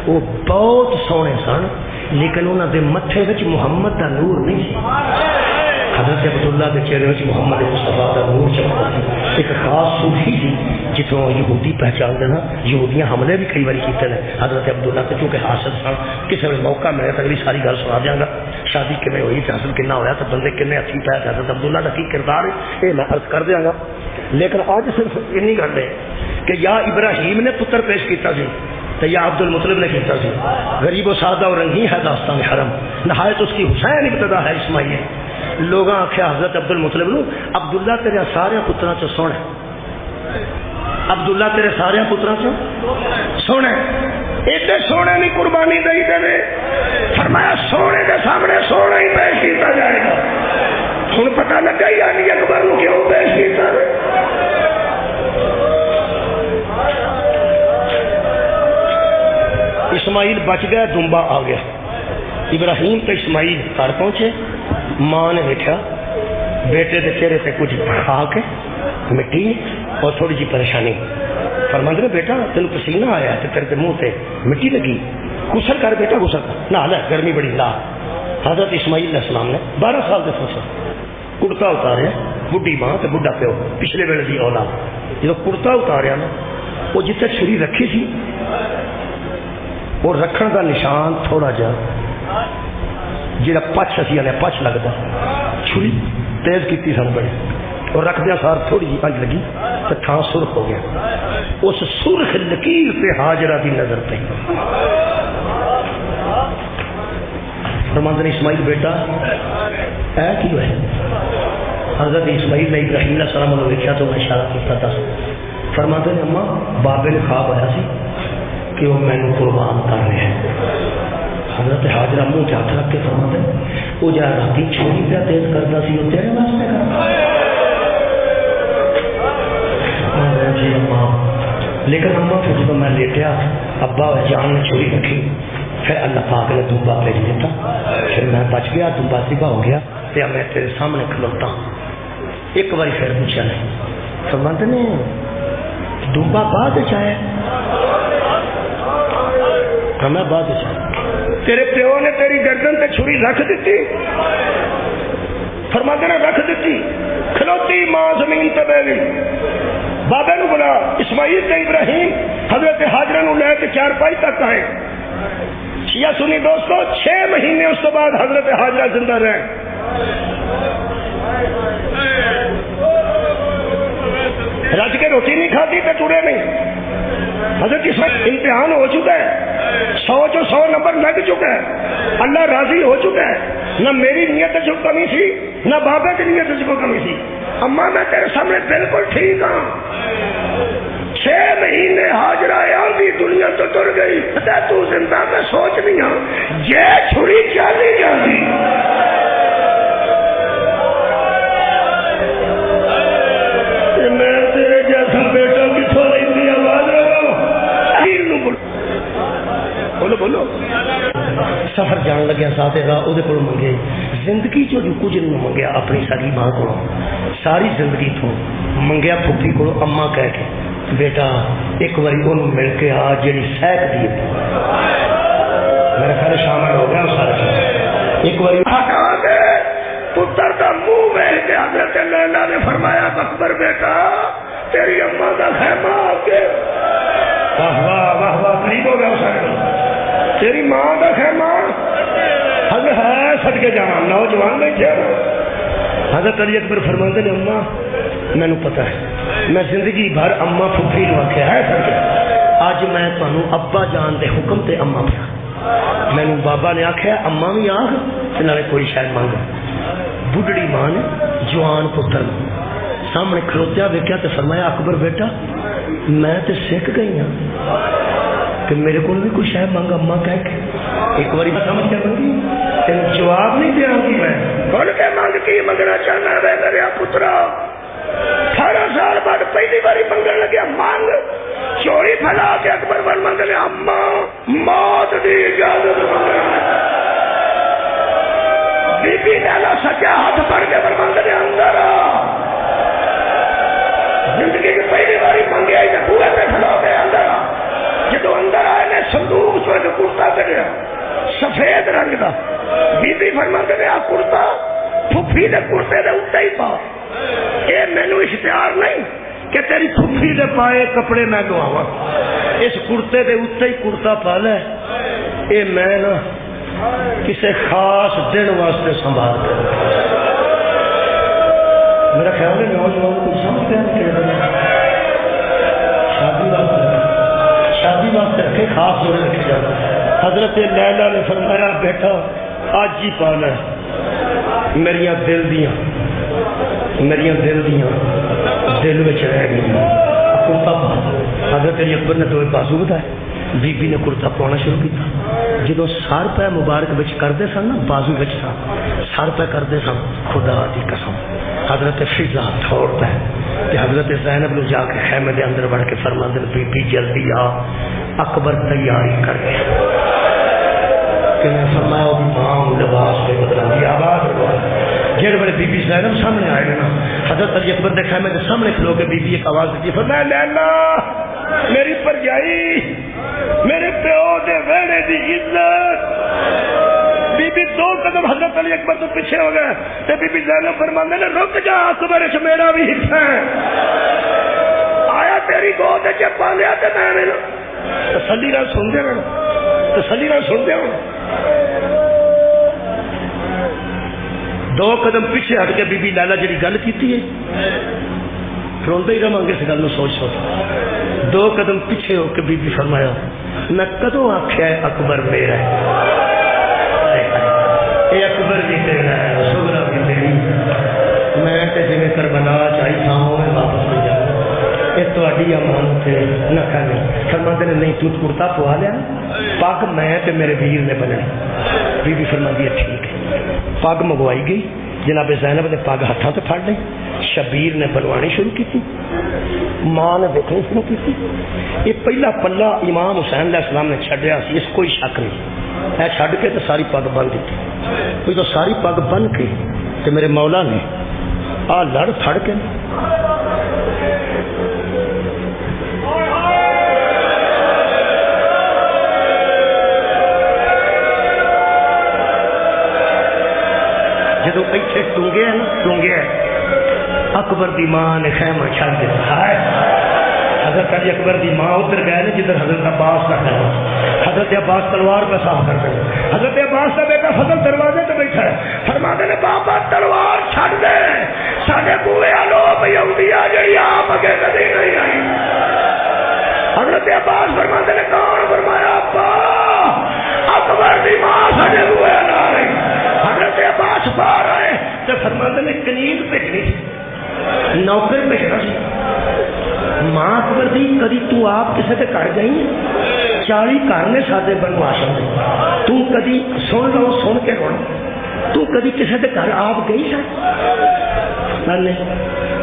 وہ بہت سونے سن لیکن انہوں دے متھے وچ محمد دا نور نہیں سی حضرت عبداللہ کے چہرے وچ محمد مصطفیٰ دا نور چمکدا سی ایک خاص صوفی سی جتوں یہودی پہچان دینا یہودیاں حملے بھی کئی بار کیتے ہیں حضرت عبداللہ تے چونکہ حاصل سن کسی بھی موقع میں اگلی ساری گل سنا دیاں گا شادی کیویں ہوئی تے حاصل کنا ہویا تے بندے کنے ہتھی پے حضرت عبداللہ دا کی کردار ہے یہ میں عرض کر دیاں گا لیکن آج صرف اتنی گل ہے کہ یا ابراہیم نے پتر پیش کیتا سی تو یا عبد المطلب نے کیتا سی غریب و سادہ اور رنگین ہے داستان حرم نہایت اس کی حسین ابتدا ہے اسماعیل لوگ آخیا حضرت عبد المطلب نو عبداللہ تیرے سارے پتراں چ سونا عبداللہ تیرے سارے پتراں چ سونا ایڈے سونے نہیں قربانی دئی دے فرمایا سونے کے سامنے سونا ہی پیش کیتا جائے گا ہن پتہ لگا یعنی اکبر نو کیوں پیش کیتا ہے اسماعیل بچ گیا دمبا آ گیا ابراہیم تو اسماعیل گھر پہنچے ماں نے دیکھا بیٹے کے چہرے سے کچھ کھا کے مٹی اور تھوڑی جی پریشانی فرماندے نے بیٹا تین پسینہ آیا تو تیرے منہ سے مٹی لگی غسل کر بیٹا غسل کر نہ گرمی بڑی لا حضرت اسماعیل علیہ السلام نے 12 سال کے فصل کڑتا اتاریا بڈھی ماں تو بڈھا پیو پچھلے ویلے کی اولاد جب کڑتا اتاریا نا وہ جتنے چھری رکھی سی وہ رکھن کا نشان تھوڑا جا جا پچ اسی آنے پچ لگتا چھری تیز کی سن بڑی اور رکھدیا سار تھوڑی جی انج لگی تو تھان سرخ ہو گیا اس سرخ لکیر پہ حاجرہ کی نظر پہ فرماندے نے اسماعیل بیٹا اے کی ہے حضرت اسماعیل نے ابراہیم علیہ السلام نے دیکھا تو میں اشارہ کیا تھا فرماندے نے اماں بابے نے خواب آیا سی کہ وہ میں نے قربان کر رہے ہیں حضرت حاجرہ منہ ہاتھ رکھ کے فرماتے وہ جا راتی چھوڑی پہ تیز کرتا سی وہ تیرے واسطے کرتا جی اماں لیکن اماں پھر جب میں لیٹیا ابا جان نے چھوڑی رکھی پھر اللہ پاک نے دمبا بھیج دیتا پھر میں بچ گیا دمبا سیدھا ہو گیا تو میں تیرے سامنے کھلوتا ایک بار پھر پوچھا نہیں فرماتے نے دمبا بعد چاہے ہمیں بعد چاہے تیرے پیو نے تیری گردن تے چھری رکھ دیتی فرماتے نے رکھ دیتی کھلوتی ماں زمین تے بہ گئی بابے نو بلا اسماعیل تے ابراہیم حضرت ہاجرہ نو لے کے چارپائی تک آئے شیعہ سنی دوستو 6 مہینے اس کے بعد حضرت ہاجرہ زندہ رہے رج کے روٹی نہیں کھاتی تو ٹرے نہیں حضرت اسماعیل امتحان ہو چکا ہے 100 جو 100 نمبر لگ چکا ہے اللہ راضی ہو چکا ہے نہ میری نیت جو کمی تھی نہ بابا کی نیت جو کمی تھی اماں میں تیرے سامنے بالکل ٹھیک ہوں 6 مہینے ہاجرہ آندھی دنیا تو تر گئی تو زندہ میں سوچ نہیں ہوں جے چھڑی چالی جاتی میں تیرے جیسا بیٹا کتوں لینی آواز لگاؤ بولو بولو سفر جان لگیا ساتھ راہ وہ منگے زندگی جو کچھ نہیں منگیا اپنی ساری ماں کو ساری زندگی تو منگیا پھوپھی کو اما کہہ کے بیٹا ایک باری وہ مل کے آ جی سہک دی میرا خیال شامل ہو گیا سارا ایک باری پتر کا منہ ویل کے حضرت لیلا نے فرمایا اکبر بیٹا تیری اما کا خیمہ آ کے واہ واہ واہ واہ قریب ہو گیا سارے تیری ماں کا خیمہ حضرت ہے سٹ کے جانا نوجوان بیٹھے حضرت علی اکبر فرماتے نے اما مینو پتا ہے میں زندگی بھر اما پھوپھی نو آخیا ہے سٹ کے اج میں تمہیں ابا جان دے حکم تے اما پیا مینو بابا نے آخیا اما بھی آخ نالے کوئی شاید مانگ بڑھڑی ماں نے جوان پتر سامنے کھلوتیا ویکیا تے فرمایا اکبر بیٹا میں تے سکھ گئی ہوں کہ میرے کو بھی کوئی شاید مانگ اما کہہ کے ایک باری سمجھ کے منگی تین جواب نہیں دیا گی میں کون کے مانگ کی منگنا چاہنا ہے میرے پترا 18 سال بعد پہلی باری منگن لگیا مانگ چوری پھیلا کے اکبر بن مانگ لیا اما موت دی اجازت بی بی لیلا سچا ہاتھ پڑ کے فرماندے نے اندر زندگی کی پہلی باری منگیا ہی پورے پہ کھڑا ہو گیا اندر جدو اندر آئے نے صندوق اس وقت کرتا کریا سفید رنگ دا بی بی فرماندے نے آ کرتا پھوپھی دے کرتے دے اٹھا ہی پا اے مینو اشتہار نہیں کہ تیری پھوپھی دے پائے کپڑے میں دعوا اس کرتے دے اٹھا ہی کرتا پا لے اے میں نا کسی خاص دن واسطے سنبھال کر میرا خیال ہے نوجوان کو سمجھتے ہیں شادی واسطے رکھے خاص جوڑے رکھے جاتے حضرت لیلا نے فرمایا بیٹا آج ہی پانا میریا دل دیاں دل میں رہ گئی کرتا پا حضرت اکبر نے دو بازو بتائے بی بی نے کرتا پانا شروع کیا جدو سر پہ مبارک بچ کرتے سن نا بازو بچ سر پہ کرتے سن خدا دی قسم حضرت فضا دوڑتا ہے کہ حضرت زینب نے جا کے خیمے دے اندر بڑھ کے فرماندے بی بی جلدی آ اکبر تیاری کر گیا کہ میں فرمایا وہ ماں لباس پہ بدلا دی آواز جڑے بڑے بی بی زینب سامنے آئے نا حضرت علی اکبر دے خیمے کے سامنے کھلو کے بی بی ایک آواز دی فرمایا لیلا میری پرجائی میرے پیو دے ویڑے دی عزت بی بی 2 قدم حضرت علی اکبر تو پیچھے ہو گئے تے بی بی زینب فرماندے نے رک جا اکبر اس میرا بھی حصہ ہے آیا تیری گود وچ پا لیا تے میں تسلی نال سن دے تسلی نال سن دے 2 قدم پیچھے ہٹ کے بی بی لالا جڑی گل کیتی ہے روندے ہی رہاں گے اس گل سوچ سوچ 2 قدم پیچھے ہو کے بی بی فرمایا میں کدوں آخیا ہے اکبر میرا ہے اے اکبر بھی تیرا ہے سغرا بھی تیری میں تے جویں کربلا چاہی تھا میں واپس لے جاؤں یہ تہاڈی امانت ہے نہ کرنی فرماندے نے نہیں تو کرتا پوا لیا پگ میں تے میرے ویر نے بننی بی بی فرماندی ہے ٹھیک ہے پگ منگوائی گئی جناب زینب نے پگ ہاتھوں سے پھڑ لی شبیر نے بنوانی شروع کی تھی ماں نے دیکھنی شروع کی تھی یہ پہلا پلہ امام حسین علیہ السلام نے چھڈیا سی اس کوئی شک نہیں ہے چھڈ کے تو ساری پگ بن دیتی کوئی تو ساری پگ بن کے تو میرے مولا نے آ لڑ پھڑ کے جدو پیچھے ٹونگے نا ٹونگے اکبر دی ماں نے خیمہ چھڑ دیا ہے. حضرت علی اکبر دی ماں ادھر گئے نا جدھر حضرت عباس کا خیمہ. حضرت عباس تلوار پہ صاف کر دے. حضرت عباس کا بیٹا فضل دروازے پہ بیٹھا ہے. فرماتے نے بابا تلوار چھڑ دے ساڈے بوئے آلو یہودی آ جڑی آپ اگے کدی نہیں آئی. حضرت عباس فرماتے نے کون؟ فرمایا ابا اکبر دی ماں ساڈے بوئے آ رہی. حضرت عباس باہر آئے تو فرماتے نے کنیز بھیجنی سی نوکر بھیجنا سی. ماں اکبر دی کدی تو آپ کسی کے گھر گئی ہے؟ 40 گھر نے سادے بنو ہاشم دے. تو کدی سن لو سن کے رونا. تو کدی کسی کے گھر آپ گئی میں نے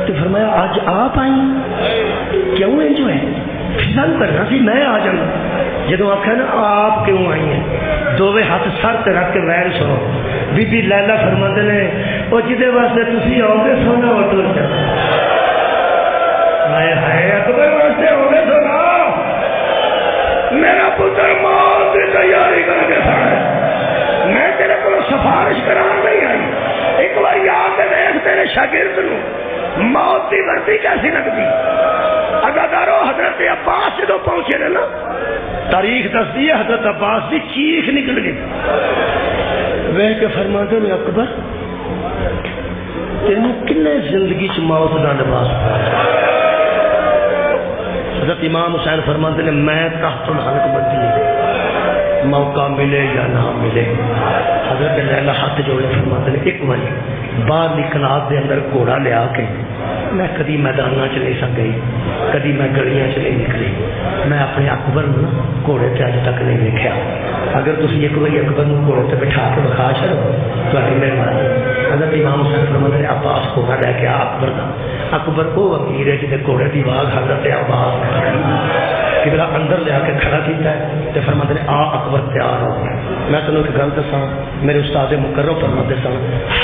تو فرمایا آج آپ آئی کیوں ہے جو ہے فضل کرنا سی میں آ جانا. جدو آخیا نا آپ کیوں آئی ہیں دووے ہاتھ سر تے رکھ کے ویر سنو. بی بی لیلا فرماندے نے وہ جہدے واسطے تسی آؤ گے سونا وہ ٹر جانا. ہے اکبر واسطے ہو گئے سونا میرا پتر موت کی تیاری کر کے سارے میں تیرے کو سفارش کران نہیں آئی. ایک بار یاد دیکھ تیرے شاگرد نو موت کی وردی کیسی لگتی. اداکارو حضرت عباس جدو پہنچے نا تاریخ دستی ہے حضرت عباس کی چیخ نکل گئی. ویخ کے فرماتے نے اکبر تینوں کنے زندگی چ موت کا لباس پایا. حضرت امام حسین فرماتے ہیں میں تحت الحلق بندی موقع ملے یا نہ ملے. حضرت لیلا ہاتھ جوڑے فرماتے ہیں ایک بار باہر کلاس دے اندر گھوڑا لیا کے میں کدی میدانوں چ نہیں سک گئی کدی میں گلیاں چ نہیں نکلی. میں اپنے اکبر گھوڑے سے اج تک نہیں دیکھا. اگر تھی ایک بار اکبر گھوڑے سے بٹھا کے بخا چڑھو تاری مہربانی. حضرت امام حسین فرماتے ہیں عباس گھوڑا لے کے اکبر کا. اکبر وہ وکیل ہے جہاں گھوڑے کی واگ حضرت عباس کبلا اندر لیا کے کھڑا کیتا ہے تو فرماتے ہیں آ اکبر تیار ہو. میں تمہیں ایک گل دسا میرے استاد مقرر فرماتے سن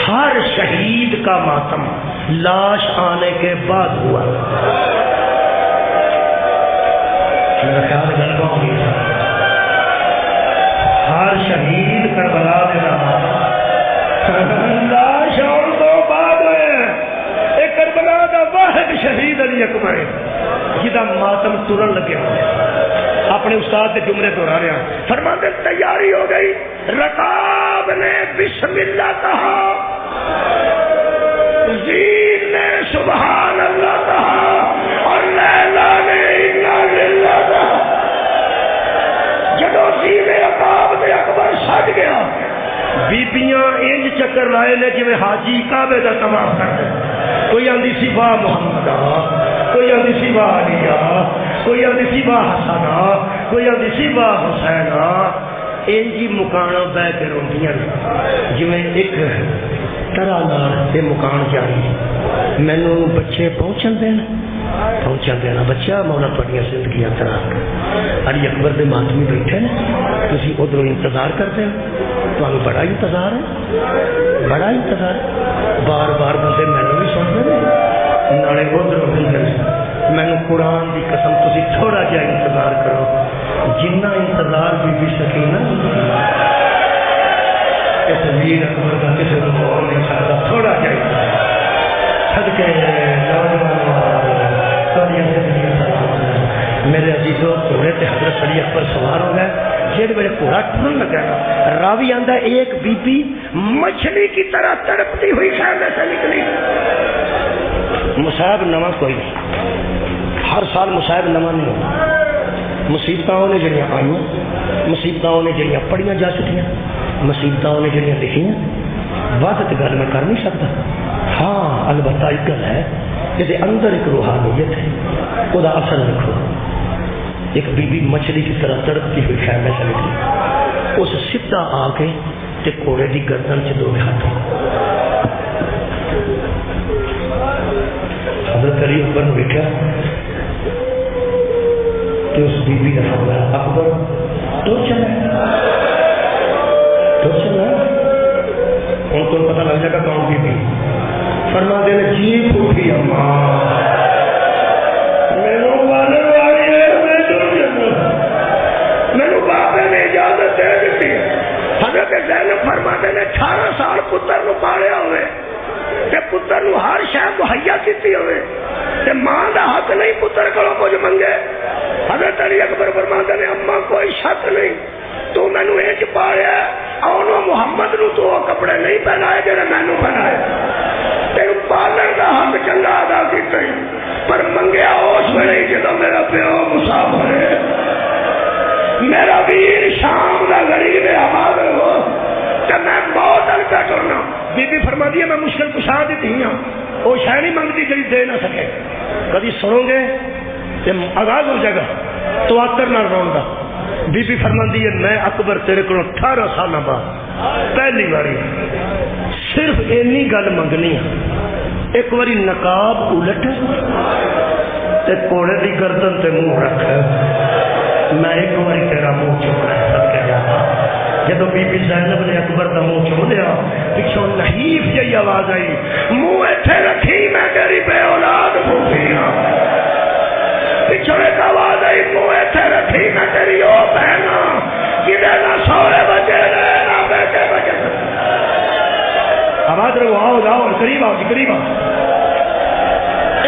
ہر شہید کا ماتم لاش آنے کے بعد ہوا. میرا خیال گل ہوگی ہر شہید کربلا کا ماتم لاش آنے تو بعد ہوئے. ایک کربلا کا واحد شہید علی اکبر جہاں ماتم ترن لگے ہوئے. اپنے استاد کے جملے دہرا رہا فرماتے تیاری ہو گئی. رقاب نے بسم اللہ کہا زین نے سبحان اللہ کہا اور لیلا نے انا للہ کہا. جدو زین رقاب نے اکبر سج گیا بیبیاں انج چکر لائے نے جی حاجی کعبے کا طواف کرتے. کوئی آندی سی واہ محمد کوئی آدھی سی واہ علی کوئی آدھی سی واہ حسن کوئی آدھی سی واہ حسین. انجی مکانا بہ کے روندیاں جی ایک طرح نال یہ مکان جاری مینو بچے پہنچن دینا بچہ مولا تھوڑی زندگیاں طرح. علی اکبر دے ماتمی بیٹھے نے تھی ادھر انتظار کرتے ہو تمہیں بڑا انتظار ہے بڑا انتظار. بار بار بندے مینو بھی سنتے ہیں نالے ادھر ہوں. مینو قرآن کی قسم تھی تھوڑا جہا انتظار کرو جنہ انتظار بی سکینہ اس ویر اکبر کا کسی کو اور نہیں سکتا. تھوڑا جہا صدقے میرے عزیزوں گھوڑے تے حضرت علی اکبر سوار ہو گئے. جہاں میرے گھوڑا ٹرن لگا نا راوی آندا ایک بی بی مچھلی کی طرح تڑپتی ہوئی خیمے سے نکلی. مصائب نواں کوئی نہیں ہر سال مصائب نواں نہیں ہوتا. مصیبتوں نے جڑیاں آئیں مصیبتوں نے جڑیاں پڑھیاں جا چکیاں مصیبتوں نے جڑیاں لکھیاں وقت گل میں کر نہیں سکتا. ہاں البتہ ایک گل ہے جیسے اندر ایک روحانیت ہے وہ اثر رکھو. ایک بی بی مچھلی کی طرح تڑپتی ہوئی خیمے سے نکلی. اس سیدھا آ کے تے گھوڑے کی گردن سے دو ہاتھ حضرت علی اکبر نے دیکھا کہ اس بی بی کا فرمایا اکبر تو چلا ان کو پتہ لگ جائے گا کون بی بی. فرما دے جی پوچھی اماں میرے بابے نے اجازت دے دیتی. حضرت زینب فرماتے نے 18 سال پتر نو پالیا ہوئے تے پتر نو ہر شے مہیا کیتی ہوئے تے ماں دا حق نہیں پتر کولوں کچھ منگے. حضرت علی اکبر فرماتے نے اماں کوئی شک نہیں تو مینو انج پالیا اونوں محمد نو تو کپڑے نہیں پہنائے جڑے مینو پہنائے. تینو پالن دا حق چنگا ادا کیتا پر منگیا اس ویلے جدوں میرا پیو مسافر ہے میرا ویر شام دا غریب آباد ہو تے میں بہت ہلکا ٹرنا. بی بی فرماتی ہے میں مشکل کشا دیتی ہوں وہ شے نہیں منگتی جی دے نہ سکے. کبھی سنو گے تے آغاز ہو جائے گا تو آتر نہ رون دا. بی بی فرماتی ہے میں اکبر تیرے کو 18 سال بعد پہلی باری صرف اینی گل منگنی ہے ایک باری نقاب الٹ تے کوڑے دی گردن تے منہ رکھ میں ایک باری تیرا منہ چوم رہا سب کے جانا. جدو بی بی زینب نے اکبر کا منہ چوم لیا پچھوں نحیف جی آواز آئی منہ ایتھے رکھی میں تیری بے اولاد پھوپھی ہوں. پچھوں ایک آواز آئی منہ ایتھے رکھی میں تیری او بہن کدے نہ سوڑے بچے نہ بیٹے بچے. آواز رہو آؤ جاؤ قریب آؤ جی قریب آؤ.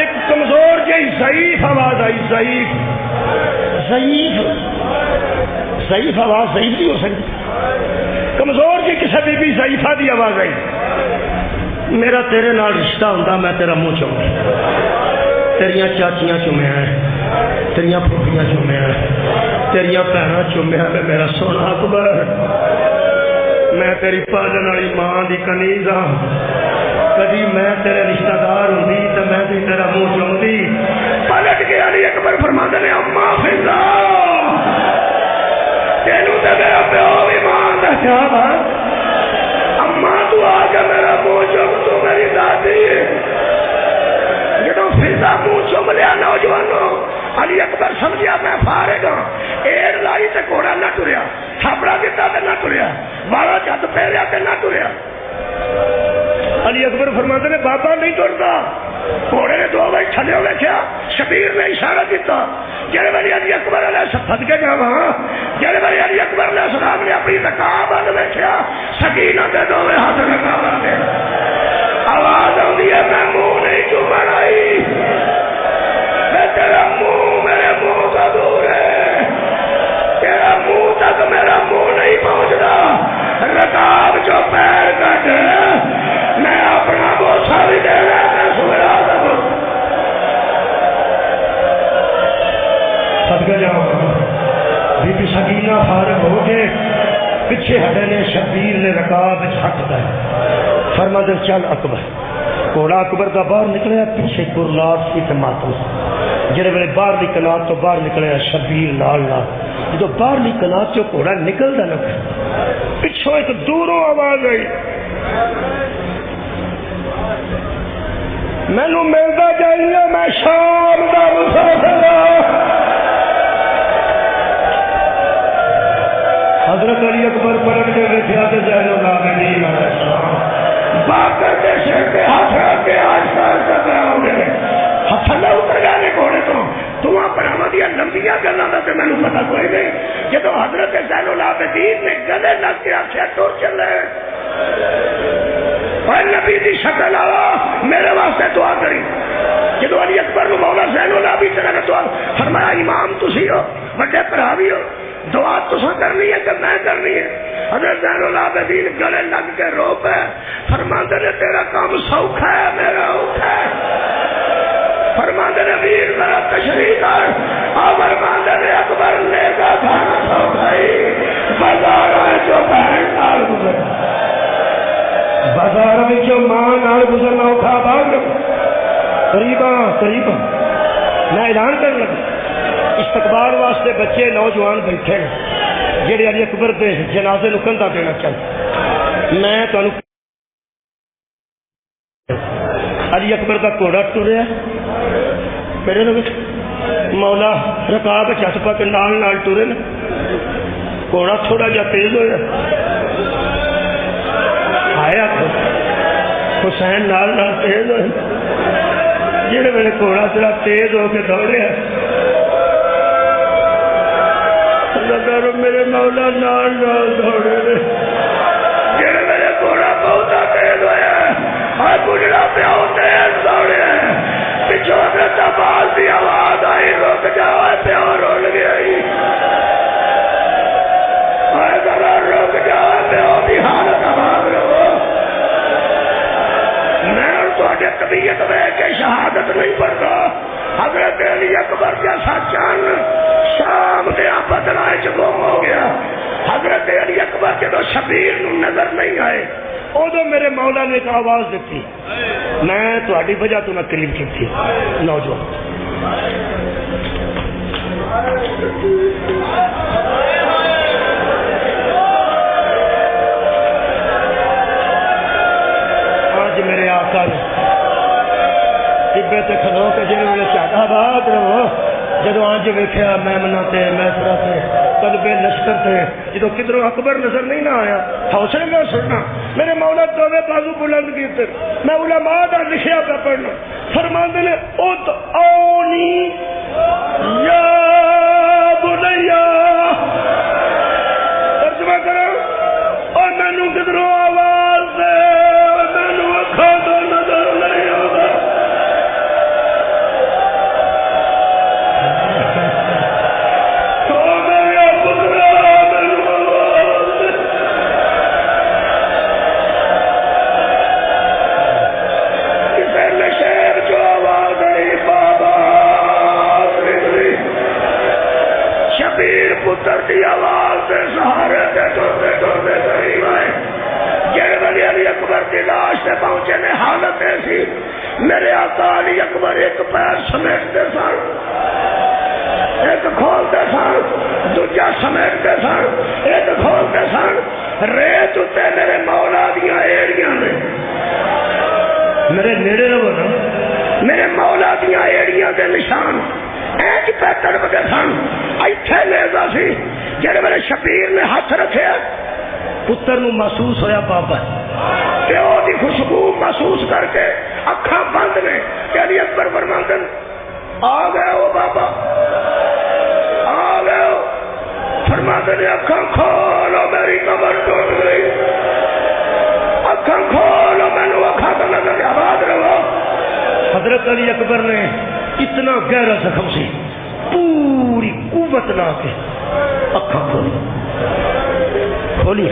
ایک کمزور جی ضعیف آواز آئی ضعیف ضعیف ضعیف آواز ضعیف نہیں ہو سکتی کمزور جی کسی بی بی ضعیفہ دی آواز آئی میرا تیرے نال رشتہ ہوندا میں تیرا منہ چوم تیریاں چاچیاں چومیا تیریاں پھوپھیاں چومیا تیریاں بھیناں چومیا میرا سونا اکبر میں تیری پالن والی ماں دی کنیز ہاں. کدی میں تیرے رشتہ دار ہوندی تے میں بھی تیرا منہ چومدی. پلٹ کے علی اکبر فرماندے نے اماں فضا تینوں تے میرا پیو بھی ماں دا کیا بات اماں تو آ کے میرا منہ چوم تو میری دادی جدوں فضا منہ چوم لیا نوجوانوں علی اکبر سمجھیا میں فارغ ہاں. ایڑ لائی تے گھوڑا نہ ٹریا تھاپڑا دیتا تے نہ ٹریا والا جد پھیریا تے نہ ٹریا. علی اکبر فرماتے نے بابا نہیں ٹرتا. گھوڑے نے 2 بار چھلے ہوئے کیا شبیر نے اشارہ دیتا جڑے والی علی اکبر علیہ صفت کے جا وہاں جڑے والی علی اکبر علیہ السلام نے اپنی رکاب بند بیٹھیا سکینہ دے 2 ہاتھ رکاب بندے آواز آتی ہے میں منہ نہیں چومن آئی میں تیرا منہ میرے منہ کا دور ہے تیرا منہ تک میرا منہ نہیں پہنچتا رکاب جو پیر کٹ میں اپنا بوسا بھی دے رہا میں سویا دوں صدقہ جاؤ. بی بی سکینہ فارغ ہو کے پیچھے ہٹے نے شبیر نے رکاب ہٹ گئے فرما دے چل اکبر. گھوڑا اکبر کا باہر نکلیا پیچھے کرناٹ کی ماتم جڑے ویلے باہر کنات تو باہر نکلیا شبیر نال جدو باہر کنات چو گھوڑا نکلتا لگا پچھوں ایک دوروں آواز آئی مینو ملتا چاہیے میں شام کا مسافر. حضرت علی اکبر پلٹ کے بیٹھا تو زین العابدین علیہ السلام باقر کے سر پہ ہاتھ رکھ کے آہستہ آہستہ کراؤ گے ہاتھ نہ اتر جانے گھوڑے تو اپنا دیا لمبیاں گلاں دا تے مینوں پتہ کوئی نہیں. جدو حضرت زین العابدین نے گلے لگ کے آخیا ٹر چلے اور نبی دی شکل آوا میرے واسطے دعا کری. جدو علی اکبر نو مولا زین العابدین نے دعا فرمایا امام تسی ہو بڑے بھرا بھی ہو دعا تساں کرنی ہے کہ میں کرنی ہے. حضرت زین العابدین گلے لگ کے رو پے فرماندے نے تیرا کام سوکھا ہے میرا اوکھا ہے. فرماندے نے ویر ذرا تشریح کر اور فرماندے نے اکبر نے کا کھانا سوکھائی بازار ہے جو بہن نال گزر بازار میں جو ماں نال گزرنا اوکھا باغ قریبا قریبا میں اعلان کر لگا استقبال واسطے بچے نوجوان بیٹھے جڑے علی اکبر دے جنازے نو کندا دینا چاہتے. میں تانوں علی اکبر دا گھوڑا ٹریا میرے مولا رکاب چٹ پا کے نال ٹرے نا گھوڑا تھوڑا جا تیز ہوا آیا حسین نال تیز ہوئے جہے ویلے گھوڑا تیرا تیز ہو کے دوڑیا میرے مولا نال دوڑے جہے میرے گھوڑا بہت اور گجرا پیا تیز دوڑے پچھو حضرت عباس کی آواز آئی رک جاؤ پیو رول گیا ذرا رک جاؤ پیو کی حالت آباد رہو میں تھوڑے طبیعت میں کے شہادت نہیں پڑھتا حضرت علی اکبر جیسا چان شام کے بدلائے گم ہو گیا حضرت علی اکبر جب شبیر نو نظر نہیں آئے ادو میرے مولا نے ایک آواز دیتی میں تھوڑی وجہ تو میں قریب کی تھی نوجوان آج میرے آقا نے طبے کھلو کے جی میرے چاہتا بات رہو جدو آج ویکھیا میمنا تے میسرا تے طلبے لشکر تے جدو کدھروں اکبر نظر نہیں نہ آیا حوصلے میں سننا میرے مولا دوے بازو بلند کیتے میں علماء دا لکھیا پہ پڑھنا فرماندے نے ات اونی یا بنیا ترجمہ کرو اور مینوں کدھروں آواز دے مینوں اکھاں تو نظر نہیں آتا پتر کی آواز سے سہارے سے ٹوٹے قریب آئے جب علی اکبر کی لاش سے پہنچے نے حالت ایسی میرے آقا علی اکبر ایک پیر سمیٹتے سن ایک کھولتے سن دوجا سمیٹتے سن ایک کھولتے سن ریت اتے میرے مولا دیا ایڑیاں نے میرے نیڑے رہو نا میرے مولا دیا ایڑیاں کے نشان ایک پہ تڑپتے سن ایتھے لیزا سی جڑے میرے شبیر نے ہاتھ رکھے پتر نو محسوس ہویا پاپا پیو دی خوشبو محسوس کر کے اکھاں بند نے علی اکبر فرماندن آ گئے ہو بابا آ گئے ہو فرماندن اکھاں کھولو میری کمر ٹوٹ گئی اکھاں کھولو مینوں اکھاں تو نظر آباد رہو حضرت علی اکبر نے اتنا گہرا زخم سی پوری قوت لا کے اکھاں کھولی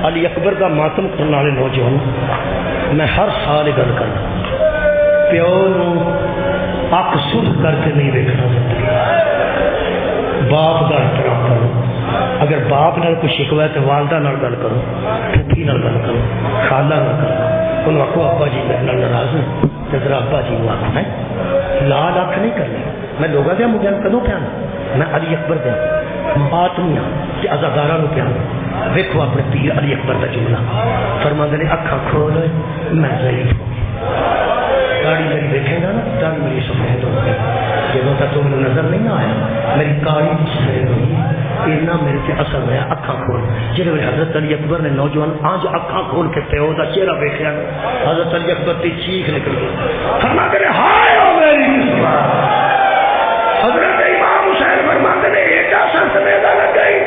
علی اکبر کا ماتم کرنے والے نوجوان میں ہر سال گل کرنا پیو نو اک سرخ کر کے نہیں ویکھنا باپ کا احترام کرو اگر باپ نال کوئی شکوا ہے تو والدہ نال گل کرو پھپھی نال گل کرو خالہ نال کرو انہوں آخو ابا جی میرے نال ناراض ہیں تو ذرا ابا جی کو آخو ہے لال آنکھ نہیں کرنی میں لوگوں دیا مجھے کدوں پیانا میں علی اکبر دیا بات نہیں ہوں کہ ازادارہ نو پیانا ویکھو اپنے پیر علی اکبر کا جملہ فرماندے نے اکھاں کھول میں ضعیف ہو گاڑی میری دیکھے گا نا دن میری سفید ہو گئی جب تک تو مجھے نظر نہیں آیا میری کالی سفید ہوئی اتنا میرے سے اثر ہوا اکھاں کھول جب حضرت علی اکبر نے نوجوان آج اکھاں کھول کے پیو کا چہرہ ویکھیا حضرت علی اکبر کی چیخ نکل گئی فرماتے نے ہائے او میری حضرت امام حسین فرماتے نے ایڈا سخت نیزا لگ گئی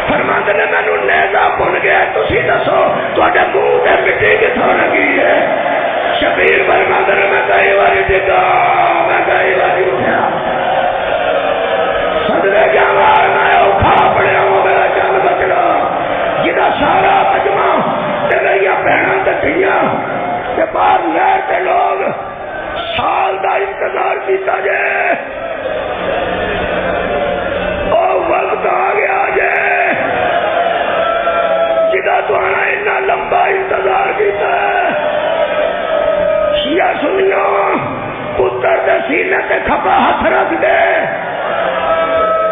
فرماتے نے مینوں نیزا بن گیا تسی دسو تواڈے منہ تے مٹی کتھوں لگی ہے شبیر فرماتے نے میں کئی باری ڈگا میں کئی باری اٹھا صدرے جوار میں اوکھا پڑیا ہوں میرا جان بچڑا جدا سارا مجمع ڈگریاں بہناں تے دھیاں تے باہر لہر تے لوگ سال دا انتظار کیتا جائے او وقت آ گیا جائے جدا تو آنا اتنا لمبا انتظار کیتا ہے شیعہ سنیوں پتر دے سینے تے کھپا ہاتھ رکھ دے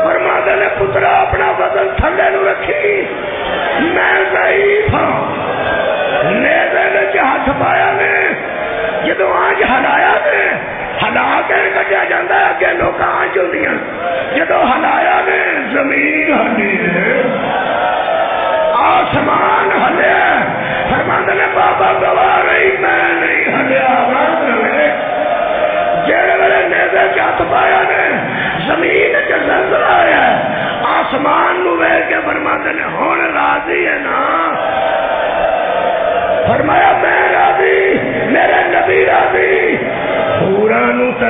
فرماتے نے پترا اپنا بدن تھلے نو رکھی میں ضعیف ہوں نیزے وچ ہاتھ پایا نے جدو آج ہلایا نے ہلا کے کٹیا جاتا ہے اگے لوگ آج ہوتی ہیں جدو ہلایا نے زمین ہلی آسمان ہلے فرماتے نے بابا گواہ رہی میں نہیں ہلیا جڑے ویلے نیزے چ ہاتھ پایا نے زمین چ زلزلہ آیا آسمان نو ویکھ کے فرماتے نے ہن راضی ہے نا فرمایا میں راضی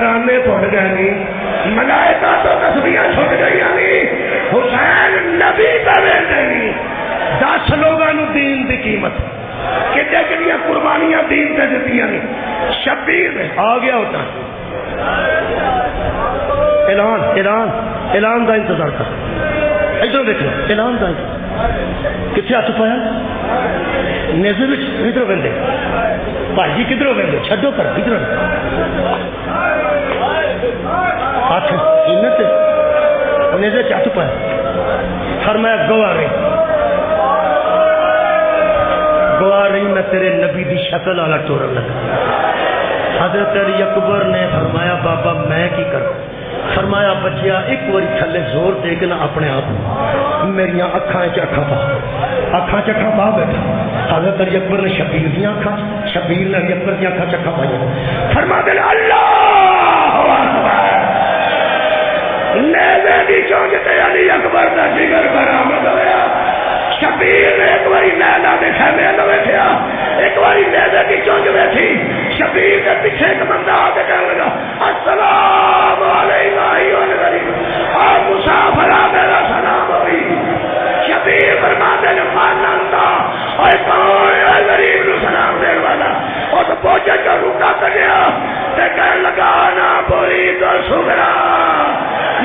ترانے پڑھ گئے نہیں، ملائکہ تو تسبیحاں چھوڑ گئی نہیں، حسین نبی کا نہیں۔ 10 لوگوں دین دی قیمت کتنے کتنی قربانیاں دین سے دیتی نہیں۔ شبیر میں آ گیا ہوتا اعلان اعلان اعلان کا انتظار کر، ادھر دیکھ لو اعلان کا کتنے ہاتھ پایا نیزے میں ادھر بندے بھائی کدھر بندے چھڈو کر ادھر ہاتھ نیزے ہاتھ پایا فرمایا گوارے گوار نہیں میں تیرے نبی دی شکل والا ٹورن لگا۔ حضرت علی اکبر نے فرمایا بابا میں کی کروں؟ فرمایا بچیا ایک بار تھلے زور دے کے نہ اپنے آپ میری اکھاں اکھاں پا اکھاں اکھاں پا بیٹھا۔ حضرت علی اکبر نے شبیر دیا اکھاں شبیر نے علی اکبر دیا اکھاں اکھاں پائی فرما دے اللہ اکبر نیزے دی چونچ تے علی اکبر دا جگر برآمد ہویا۔ شبیر نے ایک باری نیزہ دے خیمے اندر بیٹھیا، ایک باری نیزے دی چونچ بیٹھی، شبیر کے پیچھے ایک بندہ آ کے کہنے لگا السلام علیکم ایھا الغریب، آپ مسافر میرا سلام ہوئی۔ شبیر فرماتے نے مانتا اور کون ہے غریب نو سلام دین والا؟ اور تو پہنچے کا روکا کٹیا تے کہنے لگا نا بولی تو سگرا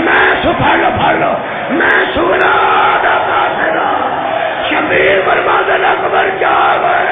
میں سفر پھڑو میں سگرا دا کافرا۔ شبیر فرماتے نے اکبر کیا گئے